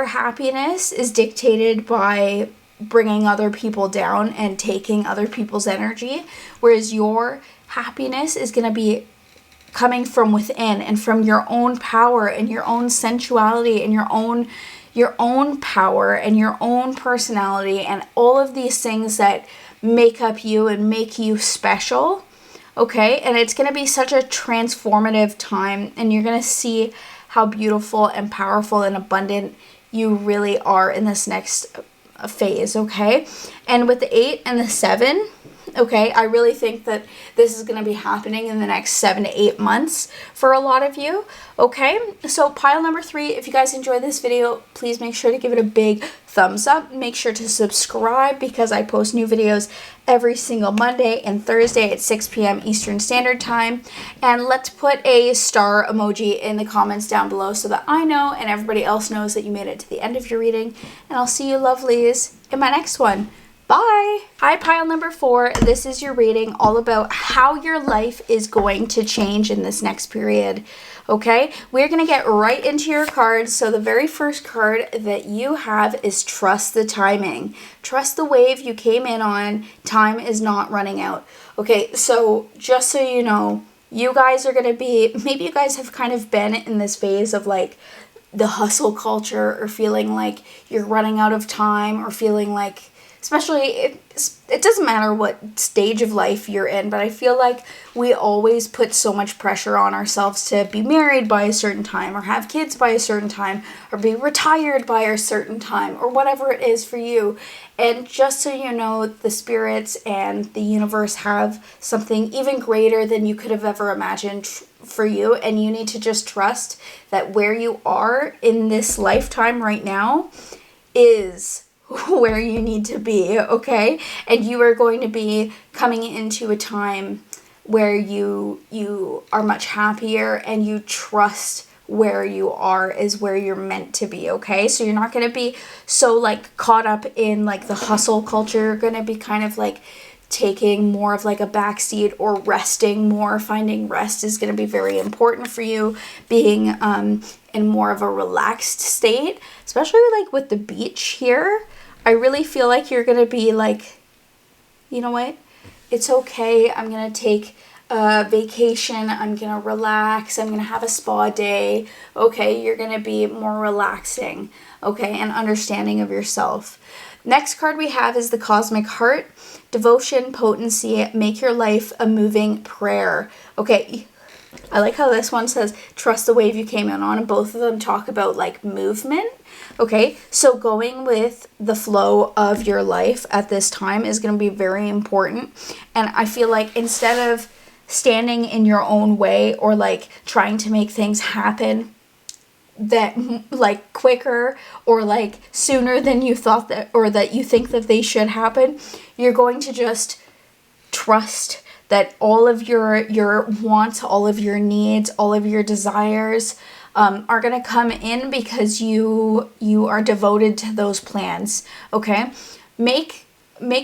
happiness is dictated by bringing other people down and taking other people's energy, whereas your happiness is going to be coming from within and from your own power and your own sensuality and your own power and your own personality and all of these things that make up you and make you special. Okay, and it's going to be such a transformative time, and you're going to see how beautiful and powerful and abundant you really are in this next phase. Okay, and with the 8 and the 7, okay, I really think that this is going to be happening in the next 7 to 8 months for a lot of you. Okay, so pile number 3, if you guys enjoyed this video, please make sure to give it a big thumbs up. Make sure to subscribe because I post new videos every single Monday and Thursday at 6 p.m. Eastern Standard Time. And let's put a star emoji in the comments down below so that I know and everybody else knows that you made it to the end of your reading. And I'll see you lovelies in my next one. Bye! Hi, pile number 4. This is your reading all about how your life is going to change in this next period. Okay, we're going to get right into your cards. So the very first card that you have is Trust the Timing. Trust the wave you came in on. Time is not running out. Okay, so just so you know, you guys are going to be, maybe you guys have kind of been in this phase of like the hustle culture, or feeling like you're running out of time, or feeling like, especially, it doesn't matter what stage of life you're in, but I feel like we always put so much pressure on ourselves to be married by a certain time, or have kids by a certain time, or be retired by a certain time, or whatever it is for you. And just so you know, the spirits and the universe have something even greater than you could have ever imagined for you, and you need to just trust that where you are in this lifetime right now is where you need to be, okay? And you are going to be coming into a time where you are much happier, and you trust where you are is where you're meant to be, okay? So you're not going to be so like caught up in like the hustle culture. You're going to be kind of like taking more of like a backseat, or resting more. Finding rest is going to be very important for you, being in more of a relaxed state, especially like with the beach here. I really feel like you're going to be like, you know what, it's okay, I'm going to take a vacation, I'm going to relax, I'm going to have a spa day, okay? You're going to be more relaxing, okay, and understanding of yourself. Next card we have is the Cosmic Heart. Devotion, potency, make your life a moving prayer. Okay, I like how this one says, trust the wave you came in on, and both of them talk about like movement. Okay, so going with the flow of your life at this time is going to be very important. And I feel like instead of standing in your own way, or like trying to make things happen that like quicker, or like sooner than you thought that, or that you think that they should happen, you're going to just trust that all of your wants, all of your needs, all of your desires are going to come in because you are devoted to those plans, okay? Make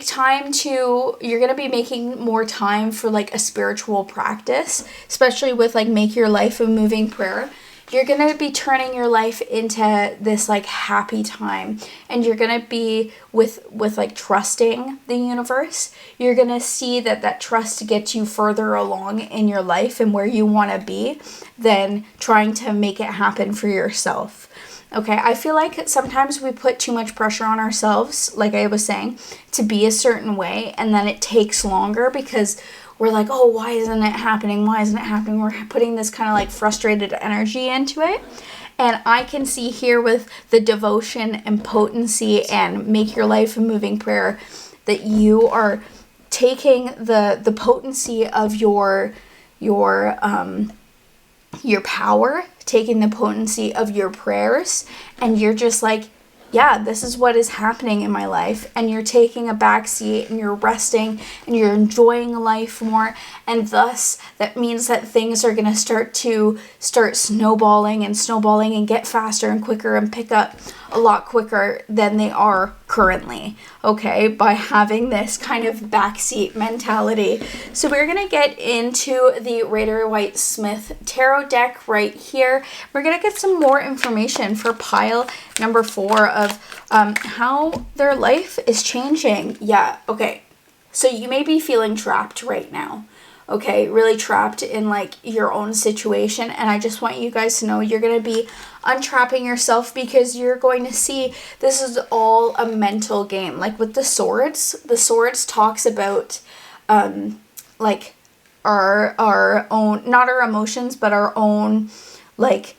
time to, you're going to be making more time for like a spiritual practice, especially with like make your life a moving prayer. You're going to be turning your life into this like happy time, and you're going to be with like trusting the universe. You're going to see that trust gets you further along in your life and where you want to be than trying to make it happen for yourself. Okay, I feel like sometimes we put too much pressure on ourselves, like I was saying, to be a certain way, and then it takes longer because we're like, oh, why isn't it happening? Why isn't it happening? We're putting this kind of like frustrated energy into it. And I can see here with the devotion and potency and make your life a moving prayer that you are taking the potency of your power, taking the potency of your prayers, and you're just like, yeah, this is what is happening in my life, and you're taking a back seat and you're resting and you're enjoying life more, and thus that means that things are going to start snowballing and get faster and quicker and pick up a lot quicker than they are currently, okay, by having this kind of backseat mentality. So we're going to get into the Rider-Waite-Smith tarot deck right here. We're going to get some more information for pile number 4 of how their life is changing. Yeah, okay. So you may be feeling trapped right now. Okay, really trapped in like your own situation, and I just want you guys to know you're going to be untrapping yourself, because you're going to see this is all a mental game. Like with the swords talks about like our own, not our emotions, but our own like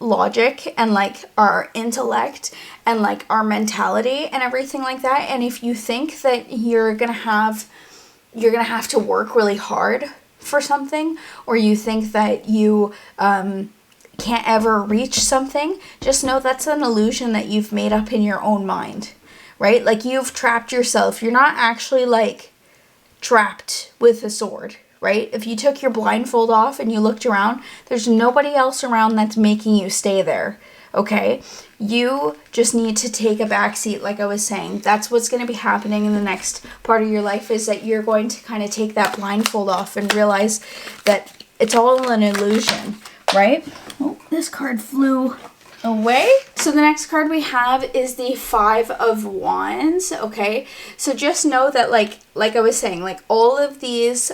logic and like our intellect and like our mentality and everything like that. And if you think that you're gonna have to work really hard for something, or you think that you can't ever reach something, just know that's an illusion that you've made up in your own mind, right? Like you've trapped yourself. You're not actually like trapped with a sword, right? If you took your blindfold off and you looked around, there's nobody else around that's making you stay there, okay? You just need to take a back seat, like I was saying. That's what's going to be happening in the next part of your life, is that you're going to kind of take that blindfold off and realize that it's all an illusion, right? Oh, this card flew away. So the next card we have is the 5 of Wands, okay? So just know that like I was saying, like all of these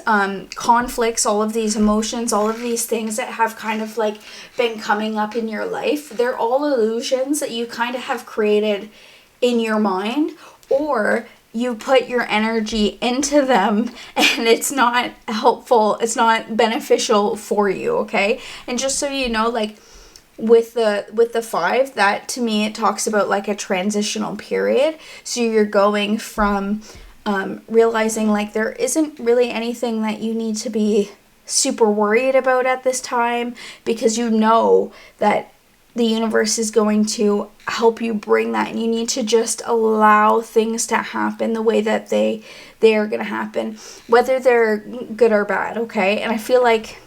conflicts, all of these emotions, all of these things that have kind of like been coming up in your life, they're all illusions that you kind of have created in your mind, or you put your energy into them and it's not helpful, it's not beneficial for you, okay? And just so you know, like with the 5, that to me it talks about like a transitional period. So you're going from realizing like there isn't really anything that you need to be super worried about at this time, because you know that the universe is going to help you bring that, and you need to just allow things to happen the way that they are going to happen, whether they're good or bad, okay? And I feel like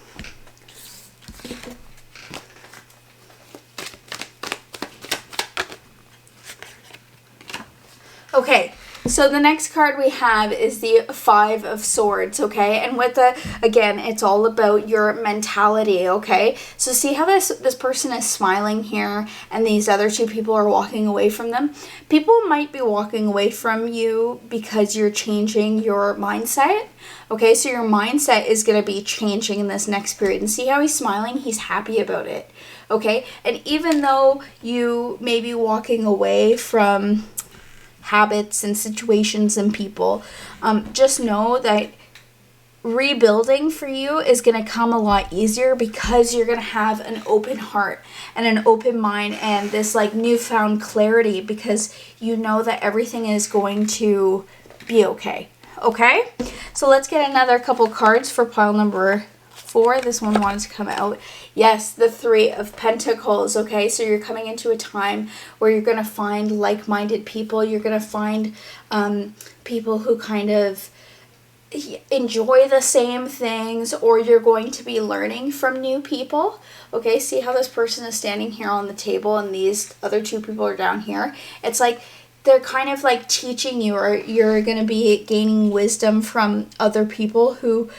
okay, so the next card we have is the 5 of Swords, okay? And with the, again, it's all about your mentality, okay? So see how this person is smiling here and these other 2 people are walking away from them? People might be walking away from you because you're changing your mindset, okay? So your mindset is going to be changing in this next period. And see how he's smiling? He's happy about it, okay? And even though you may be walking away from habits and situations and people, just know that rebuilding for you is going to come a lot easier, because you're going to have an open heart and an open mind and this like newfound clarity, because you know that everything is going to be okay. Okay, so let's get another couple cards for pile number 4. This one wanted to come out. Yes, the 3 of Pentacles, okay? So you're coming into a time where you're going to find like-minded people. You're going to find people who kind of enjoy the same things, or you're going to be learning from new people, okay? See how this person is standing here on the table and these other 2 people are down here? It's like they're kind of like teaching you, or you're going to be gaining wisdom from other people who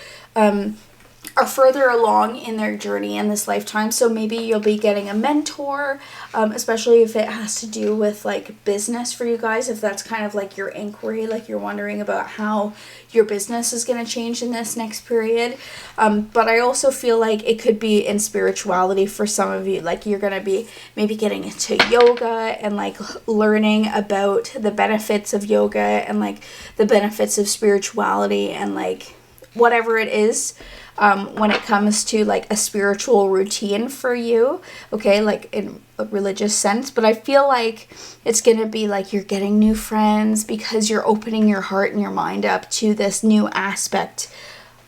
are further along in their journey in this lifetime. So maybe you'll be getting a mentor, especially if it has to do with like business for you guys, if that's kind of like your inquiry, like you're wondering about how your business is going to change in this next period. But I also feel like it could be in spirituality for some of you, like you're going to be maybe getting into yoga and like learning about the benefits of yoga and like the benefits of spirituality and like whatever it is, when it comes to like a spiritual routine for you, okay, like in a religious sense. But I feel like it's gonna be like you're getting new friends because you're opening your heart and your mind up to this new aspect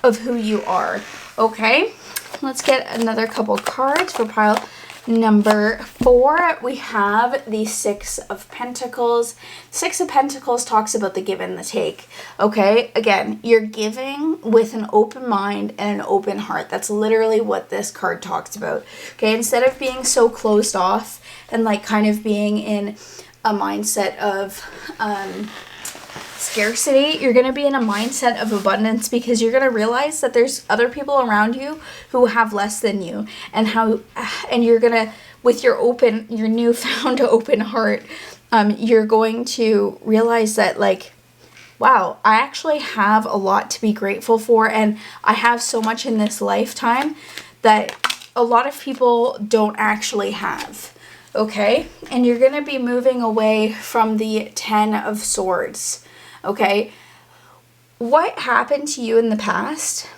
of who you are. Okay, let's get another couple cards for pile number 4. We have the Six of Pentacles. Six of Pentacles talks about the give and the take. Okay, again, you're giving with an open mind and an open heart. That's literally what this card talks about. Okay, instead of being so closed off and like kind of being in a mindset of scarcity, you're going to be in a mindset of abundance, because you're going to realize that there's other people around you who have less than you, and you're going to, with your newfound open heart, you're going to realize that like, wow, I actually have a lot to be grateful for, and I have so much in this lifetime that a lot of people don't actually have. Okay, and you're going to be moving away from the Ten of Swords. Okay, what happened to you in the past,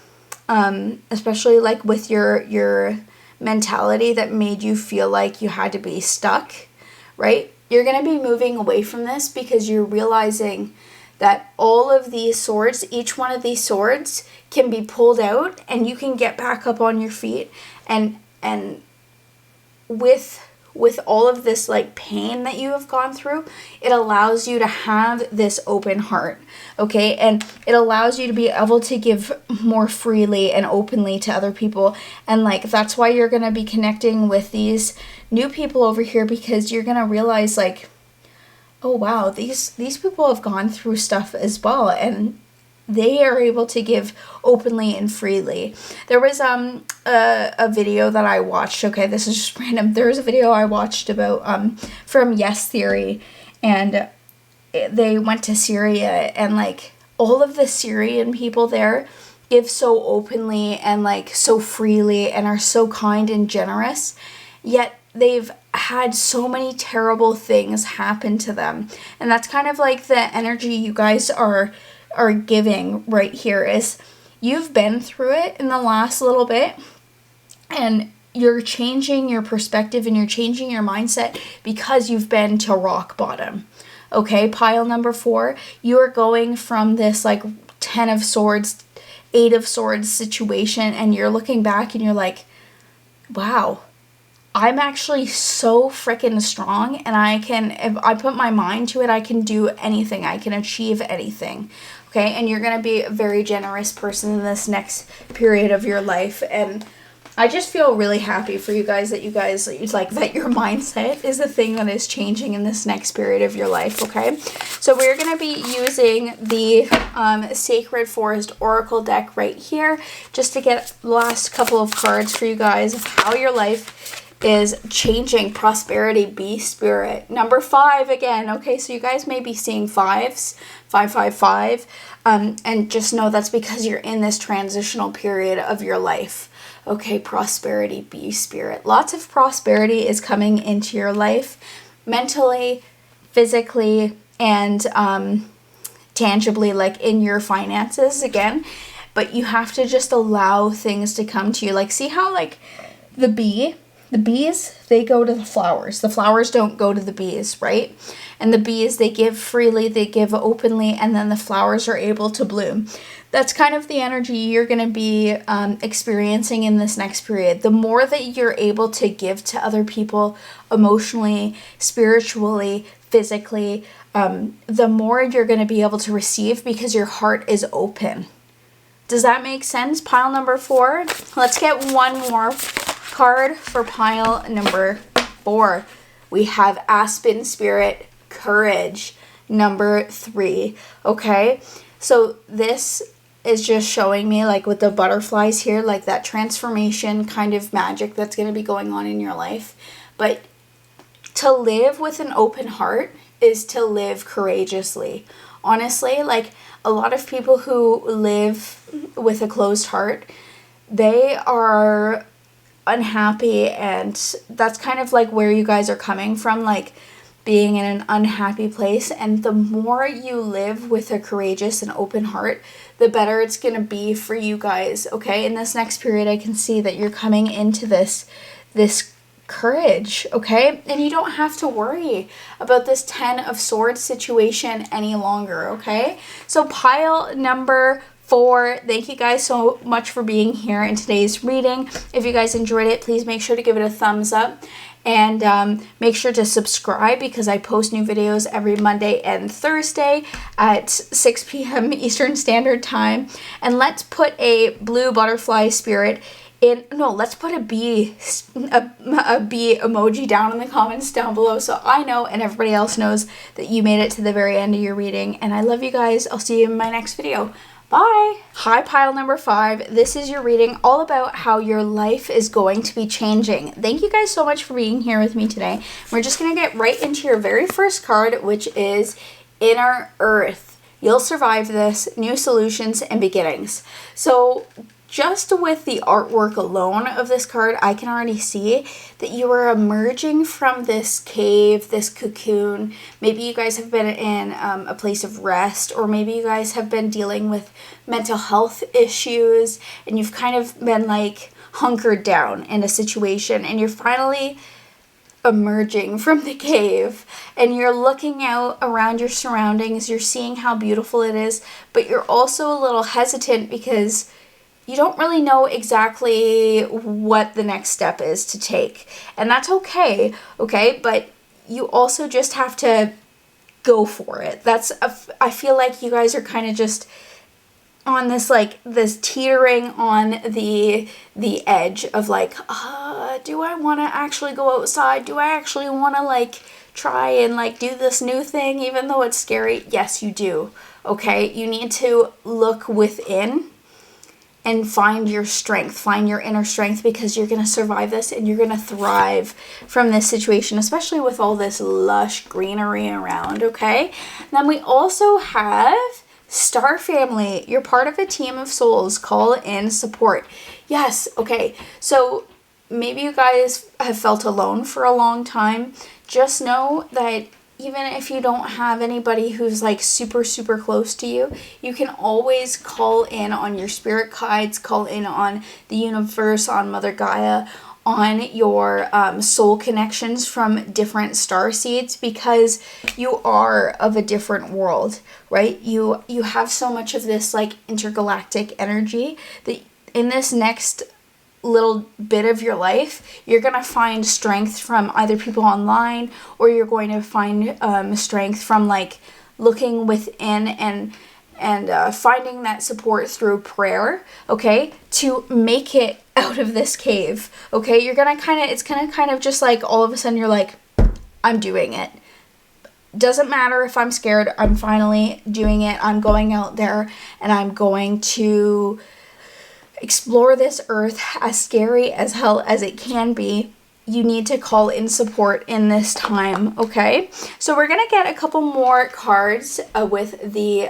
especially like with your mentality that made you feel like you had to be stuck, right? You're going to be moving away from this because you're realizing that all of these swords, each one of these swords can be pulled out and you can get back up on your feet, and with all of this like pain that you have gone through, it allows you to have this open heart, okay? And it allows you to be able to give more freely and openly to other people. And like, that's why you're going to be connecting with these new people over here, because you're going to realize like, oh wow, these people have gone through stuff as well, and they are able to give openly and freely. There was a video that I watched. Okay, this is just random. There was a video I watched about from Yes Theory, and they went to Syria, and like all of the Syrian people there give so openly and like so freely and are so kind and generous, yet they've had so many terrible things happen to them. And that's kind of like the energy you guys are giving right here, is you've been through it in the last little bit, and you're changing your perspective and you're changing your mindset because you've been to rock bottom. Okay, pile number 4, you are going from this like 10 of Swords, 8 of Swords situation, and you're looking back and you're like, wow, I'm actually so freaking strong, and if I put my mind to it, I can do anything. I can achieve anything. Okay, and you're going to be a very generous person in this next period of your life, and I just feel really happy for you guys that that your mindset is the thing that is changing in this next period of your life. Okay, so we're going to be using the Sacred Forest Oracle deck right here, just to get the last couple of cards for you guys of how your life is changing. Prosperity, be spirit. Number 5 again. Okay, so you guys may be seeing 5s, 555, and just know that's because you're in this transitional period of your life. Okay, prosperity, be spirit. Lots of prosperity is coming into your life, mentally, physically, and tangibly, like in your finances again. But you have to just allow things to come to you. Like, see how like the bees, they go to the flowers. The flowers don't go to the bees, right? And the bees, they give freely, they give openly, and then the flowers are able to bloom. That's kind of the energy you're going to be experiencing in this next period. The more that you're able to give to other people emotionally, spiritually, physically, the more you're going to be able to receive, because your heart is open. Does that make sense? Pile number 4. Let's get one more card for pile number 4. We have Aspen Spirit, Courage, number 3. Okay, so this is just showing me, like with the butterflies here, like that transformation kind of magic that's going to be going on in your life. But to live with an open heart is to live courageously. Honestly, like a lot of people who live with a closed heart, they are unhappy, and that's kind of like where you guys are coming from. Like, being in an unhappy place. And the more you live with a courageous and open heart, the better it's going to be for you guys, okay? In this next period, I can see that you're coming into this courage, okay? And you don't have to worry about this 10 of Swords situation any longer, okay? So pile number 4, thank you guys so much for being here in today's reading. If you guys enjoyed it, please make sure to give it a thumbs up. And make sure to subscribe because I post new videos every Monday and Thursday at 6 p.m. Eastern Standard Time. And let's put a blue butterfly spirit let's put a bee emoji down in the comments down below so I know and everybody else knows that you made it to the very end of your reading. And I love you guys. I'll see you in my next video. Bye! Hi, pile number 5. This is your reading all about how your life is going to be changing. Thank you guys so much for being here with me today. We're just going to get right into your very first card, which is Inner Earth. You'll survive this. New solutions and beginnings. So just with the artwork alone of this card, I can already see that you are emerging from this cave, this cocoon. Maybe you guys have been in a place of rest, or maybe you guys have been dealing with mental health issues, and you've kind of been like hunkered down in a situation, and you're finally emerging from the cave and you're looking out around your surroundings. You're seeing how beautiful it is, but you're also a little hesitant because you don't really know exactly what the next step is to take. And that's okay, but you also just have to go for it. I feel like you guys are kind of just on this teetering on the edge of like, do I want to actually go outside? Do I actually want to try and do this new thing even though it's scary? Yes, you do, okay? You need to look within and find your strength, find your inner strength, because you're going to survive this and you're going to thrive from this situation, especially with all this lush greenery around, okay? And then we also have Star Family. You're part of a team of souls. Call in support. Yes, okay. So maybe you guys have felt alone for a long time. Just know that even if you don't have anybody who's super, super close to you, you can always call in on your spirit guides, call in on the universe, on Mother Gaia, on your soul connections from different star seeds, because you are of a different world, right? You have so much of this intergalactic energy that in this next little bit of your life, you're going to find strength from either people online, or you're going to find strength from looking within and finding that support through prayer, okay, to make it out of this cave, okay? You're going to it's going to kind of just all of a sudden you're like, I'm doing it. Doesn't matter if I'm scared, I'm finally doing it. I'm going out there and I'm going to explore this earth, as scary as hell as it can be. You need to call in support in this time, okay? So we're gonna get a couple more cards with the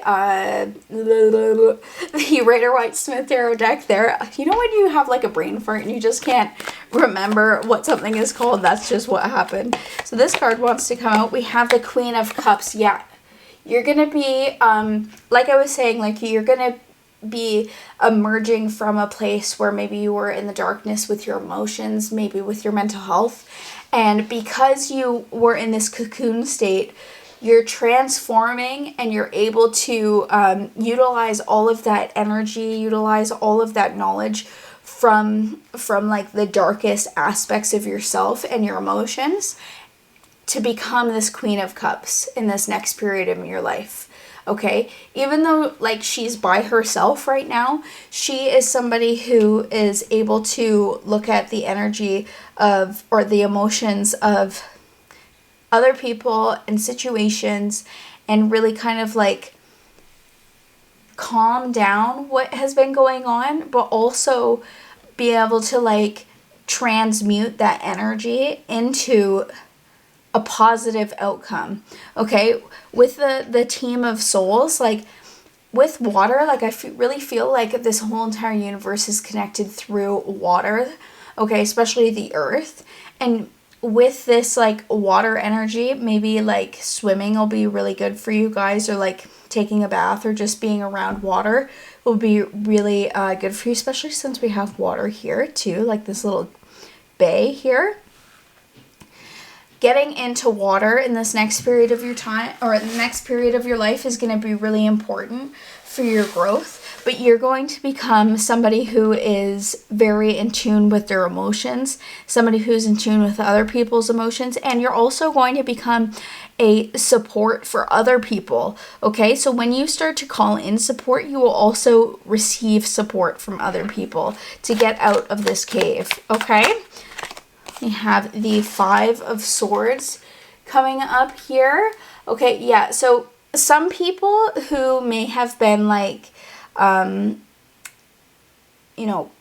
Rider-Waite-Smith Tarot deck there. You know when you have a brain fart and you just can't remember what something is called? That's just what happened. So this card wants to come out. We have the Queen of Cups. Yeah, you're gonna be, like I was saying, you're gonna be emerging from a place where maybe you were in the darkness with your emotions, maybe with your mental health, and because you were in this cocoon state, you're transforming and you're able to utilize all of that energy, utilize all of that knowledge from the darkest aspects of yourself and your emotions to become this Queen of Cups in this next period of your life. Okay, even though she's by herself right now, she is somebody who is able to look at the energy of, or the emotions of, other people and situations and really kind of calm down what has been going on, but also be able to transmute that energy into a positive outcome, okay? With the team of souls, with water, I really feel like this whole entire universe is connected through water, okay? Especially the earth. And with this like water energy, maybe like swimming will be really good for you guys, or like taking a bath or just being around water will be really good for you, especially since we have water here too, like this little bay here. Getting into water in this next period of your time, or the next period of your life, is going to be really important for your growth. But you're going to become somebody who is very in tune with their emotions, somebody who's in tune with other people's emotions, and you're also going to become a support for other people. Okay, so when you start to call in support, you will also receive support from other people to get out of this cave. Okay, we have the Five of Swords coming up here. Okay, yeah, so some people who may have been like,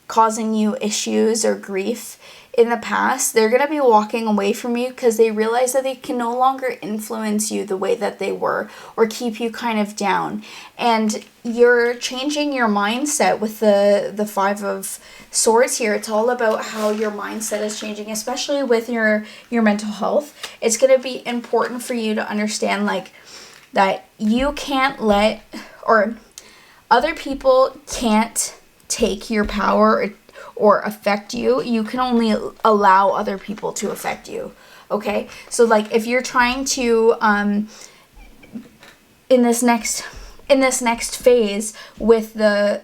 causing you issues or grief in the past, they're going to be walking away from you because they realize that they can no longer influence you the way that they were, or keep you kind of down. And you're changing your mindset with the Five of Swords here. It's all about how your mindset is changing, especially with your mental health. It's going to be important for you to understand like that you can't let, or other people can't take your power or affect you. You can only allow other people to affect you. Okay, so like if you're trying to in this next phase with the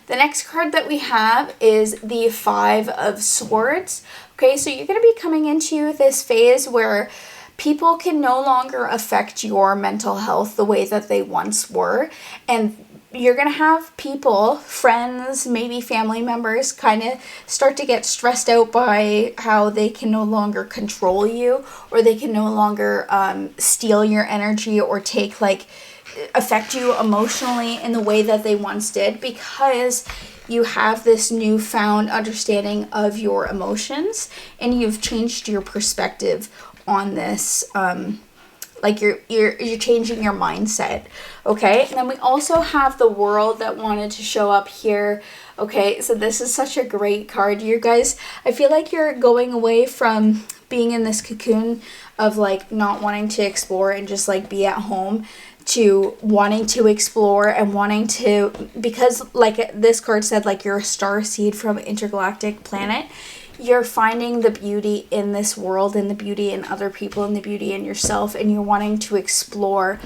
the next card that we have is the Five of Swords. Okay, so you're going to be coming into this phase where people can no longer affect your mental health the way that they once were. And you're going to have people, friends, maybe family members, kind of start to get stressed out by how they can no longer control you, or they can no longer steal your energy or affect you emotionally in the way that they once did, because you have this newfound understanding of your emotions and you've changed your perspective on this. You're changing your mindset. Okay, and then we also have the World that wanted to show up here. Okay, so this is such a great card, you guys. I feel like you're going away from being in this cocoon of like not wanting to explore and just like be at home, to wanting to explore and wanting to, because like this card said, like you're a star seed from an intergalactic planet. You're finding the beauty in this world, and the beauty in other people, and the beauty in yourself, and you're wanting to explore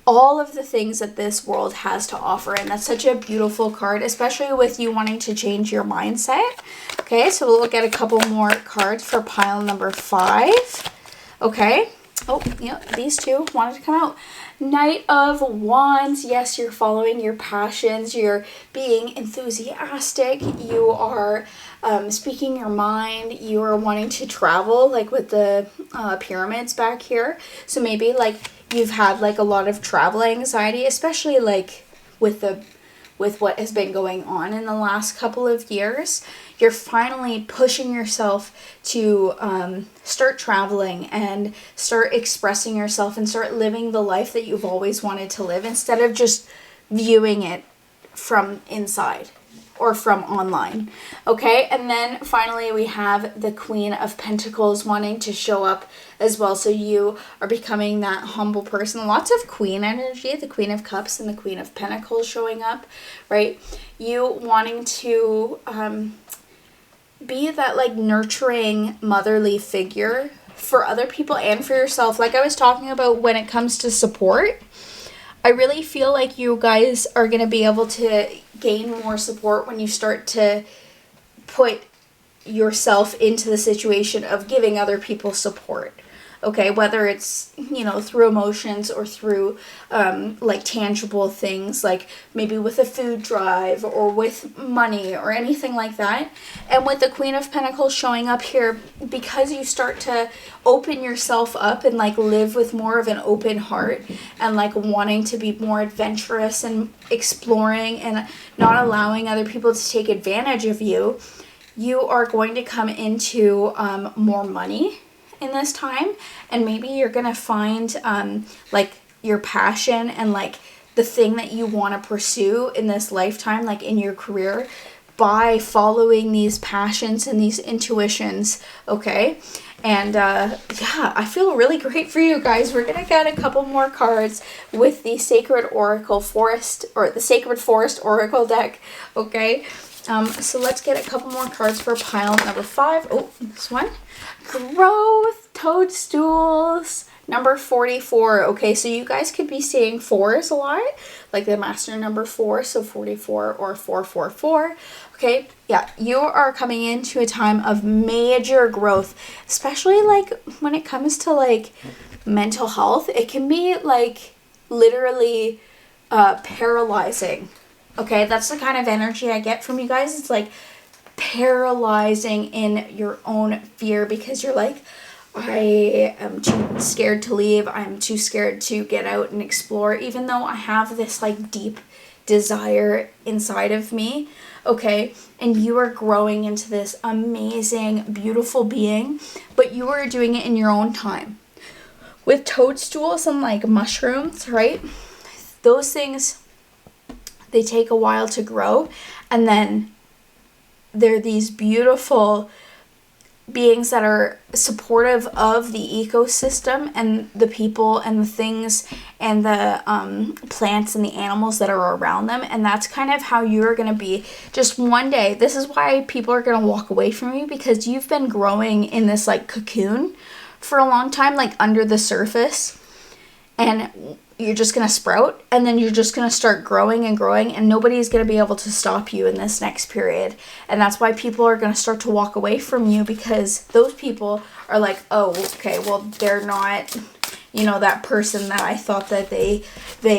all of the things that this world has to offer. And that's such a beautiful card, especially with you wanting to change your mindset. Okay, so we'll look at a couple more cards for pile number 5. Okay. Oh, yeah, these two wanted to come out. Knight of Wands. Yes, you're following your passions. You're being enthusiastic. You are speaking your mind. You are wanting to travel, like with the pyramids back here. So maybe like you've had like a lot of travel anxiety, especially like with what has been going on in the last couple of years. You're finally pushing yourself to start traveling and start expressing yourself and start living the life that you've always wanted to live, instead of just viewing it from inside or from online. Okay, and then finally we have the Queen of Pentacles wanting to show up as well. So you are becoming that humble person. Lots of queen energy, the Queen of Cups and the Queen of Pentacles showing up, right? You wanting to be that like nurturing motherly figure for other people and for yourself. Like I was talking about when it comes to support, I really feel like you guys are going to be able to gain more support when you start to put yourself into the situation of giving other people support. Okay, whether it's, through emotions or through like tangible things, like maybe with a food drive or with money or anything like that. And with the Queen of Pentacles showing up here, because you start to open yourself up and like live with more of an open heart and like wanting to be more adventurous and exploring and not allowing other people to take advantage of you, you are going to come into more money in this time, and maybe you're gonna find like your passion and like the thing that you want to pursue in this lifetime, like in your career, by following these passions and these intuitions, okay? And yeah, I feel really great for you guys. We're going to get a couple more cards with the Sacred Oracle Forest, or the Sacred Forest Oracle deck, okay? So let's get a couple more cards for pile number 5. Oh, this one. Growth, toadstools, number 44. Okay, so you guys could be seeing 4s a lot, like the master number 4, so 44 or 444. Okay, yeah, you are coming into a time of major growth, especially like when it comes to like mental health. It can be like literally paralyzing. Okay, that's the kind of energy I get from you guys. It's like paralyzing in your own fear because you're like, I am too scared to leave. I'm too scared to get out and explore, even though I have this like deep desire inside of me. Okay, and you are growing into this amazing, beautiful being, but you are doing it in your own time. With toadstools and like mushrooms, right? Those things, they take a while to grow, and then they're these beautiful beings that are supportive of the ecosystem and the people and the things and the plants and the animals that are around them. And that's kind of how you're going to be just one day. This is why people are going to walk away from you, because you've been growing in this like cocoon for a long time, like under the surface, and you're just going to sprout, and then you're just going to start growing and growing, and nobody's going to be able to stop you in this next period. And that's why people are going to start to walk away from you, because those people are like, oh, okay, well, they're not, you know, that person that I thought that they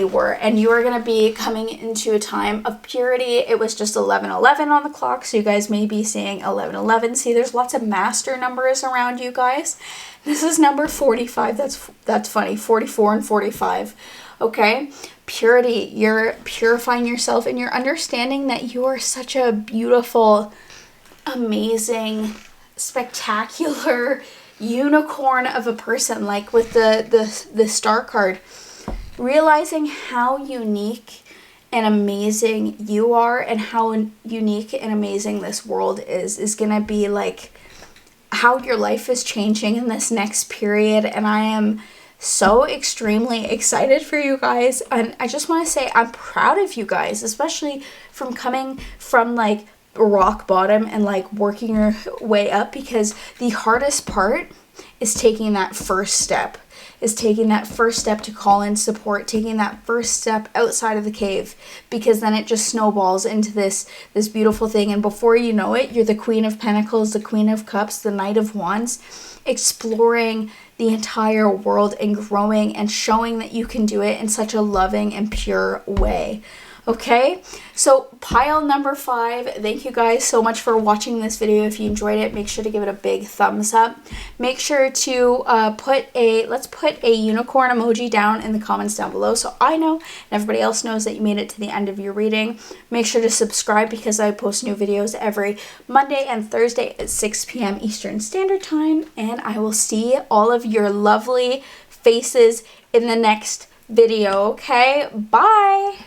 were. And you are going to be coming into a time of purity. It was just 11:11 on the clock, so you guys may be seeing 11:11. See, there's lots of master numbers around you guys. This is number 45. That's funny. 44 and 45. Okay? Purity. You're purifying yourself, and you're understanding that you are such a beautiful, amazing, spectacular unicorn of a person, like with the star card. Realizing how unique and amazing you are, and how unique and amazing this world is going to be like how your life is changing in this next period. And I am so extremely excited for you guys, and I just want to say I'm proud of you guys, especially from coming from like rock bottom and like working your way up, because the hardest part is taking that first step, to call in support, taking that first step outside of the cave, because then it just snowballs into this beautiful thing. And before you know it, you're the Queen of Pentacles, the Queen of Cups, the Knight of Wands, exploring the entire world and growing and showing that you can do it in such a loving and pure way. Okay, so pile number 5, thank you guys so much for watching this video. If you enjoyed it, make sure to give it a big thumbs up. Make sure to let's put a unicorn emoji down in the comments down below, so I know and everybody else knows that you made it to the end of your reading. Make sure to subscribe, because I post new videos every Monday and Thursday at 6 p.m. Eastern Standard Time, and I will see all of your lovely faces in the next video. Okay, bye.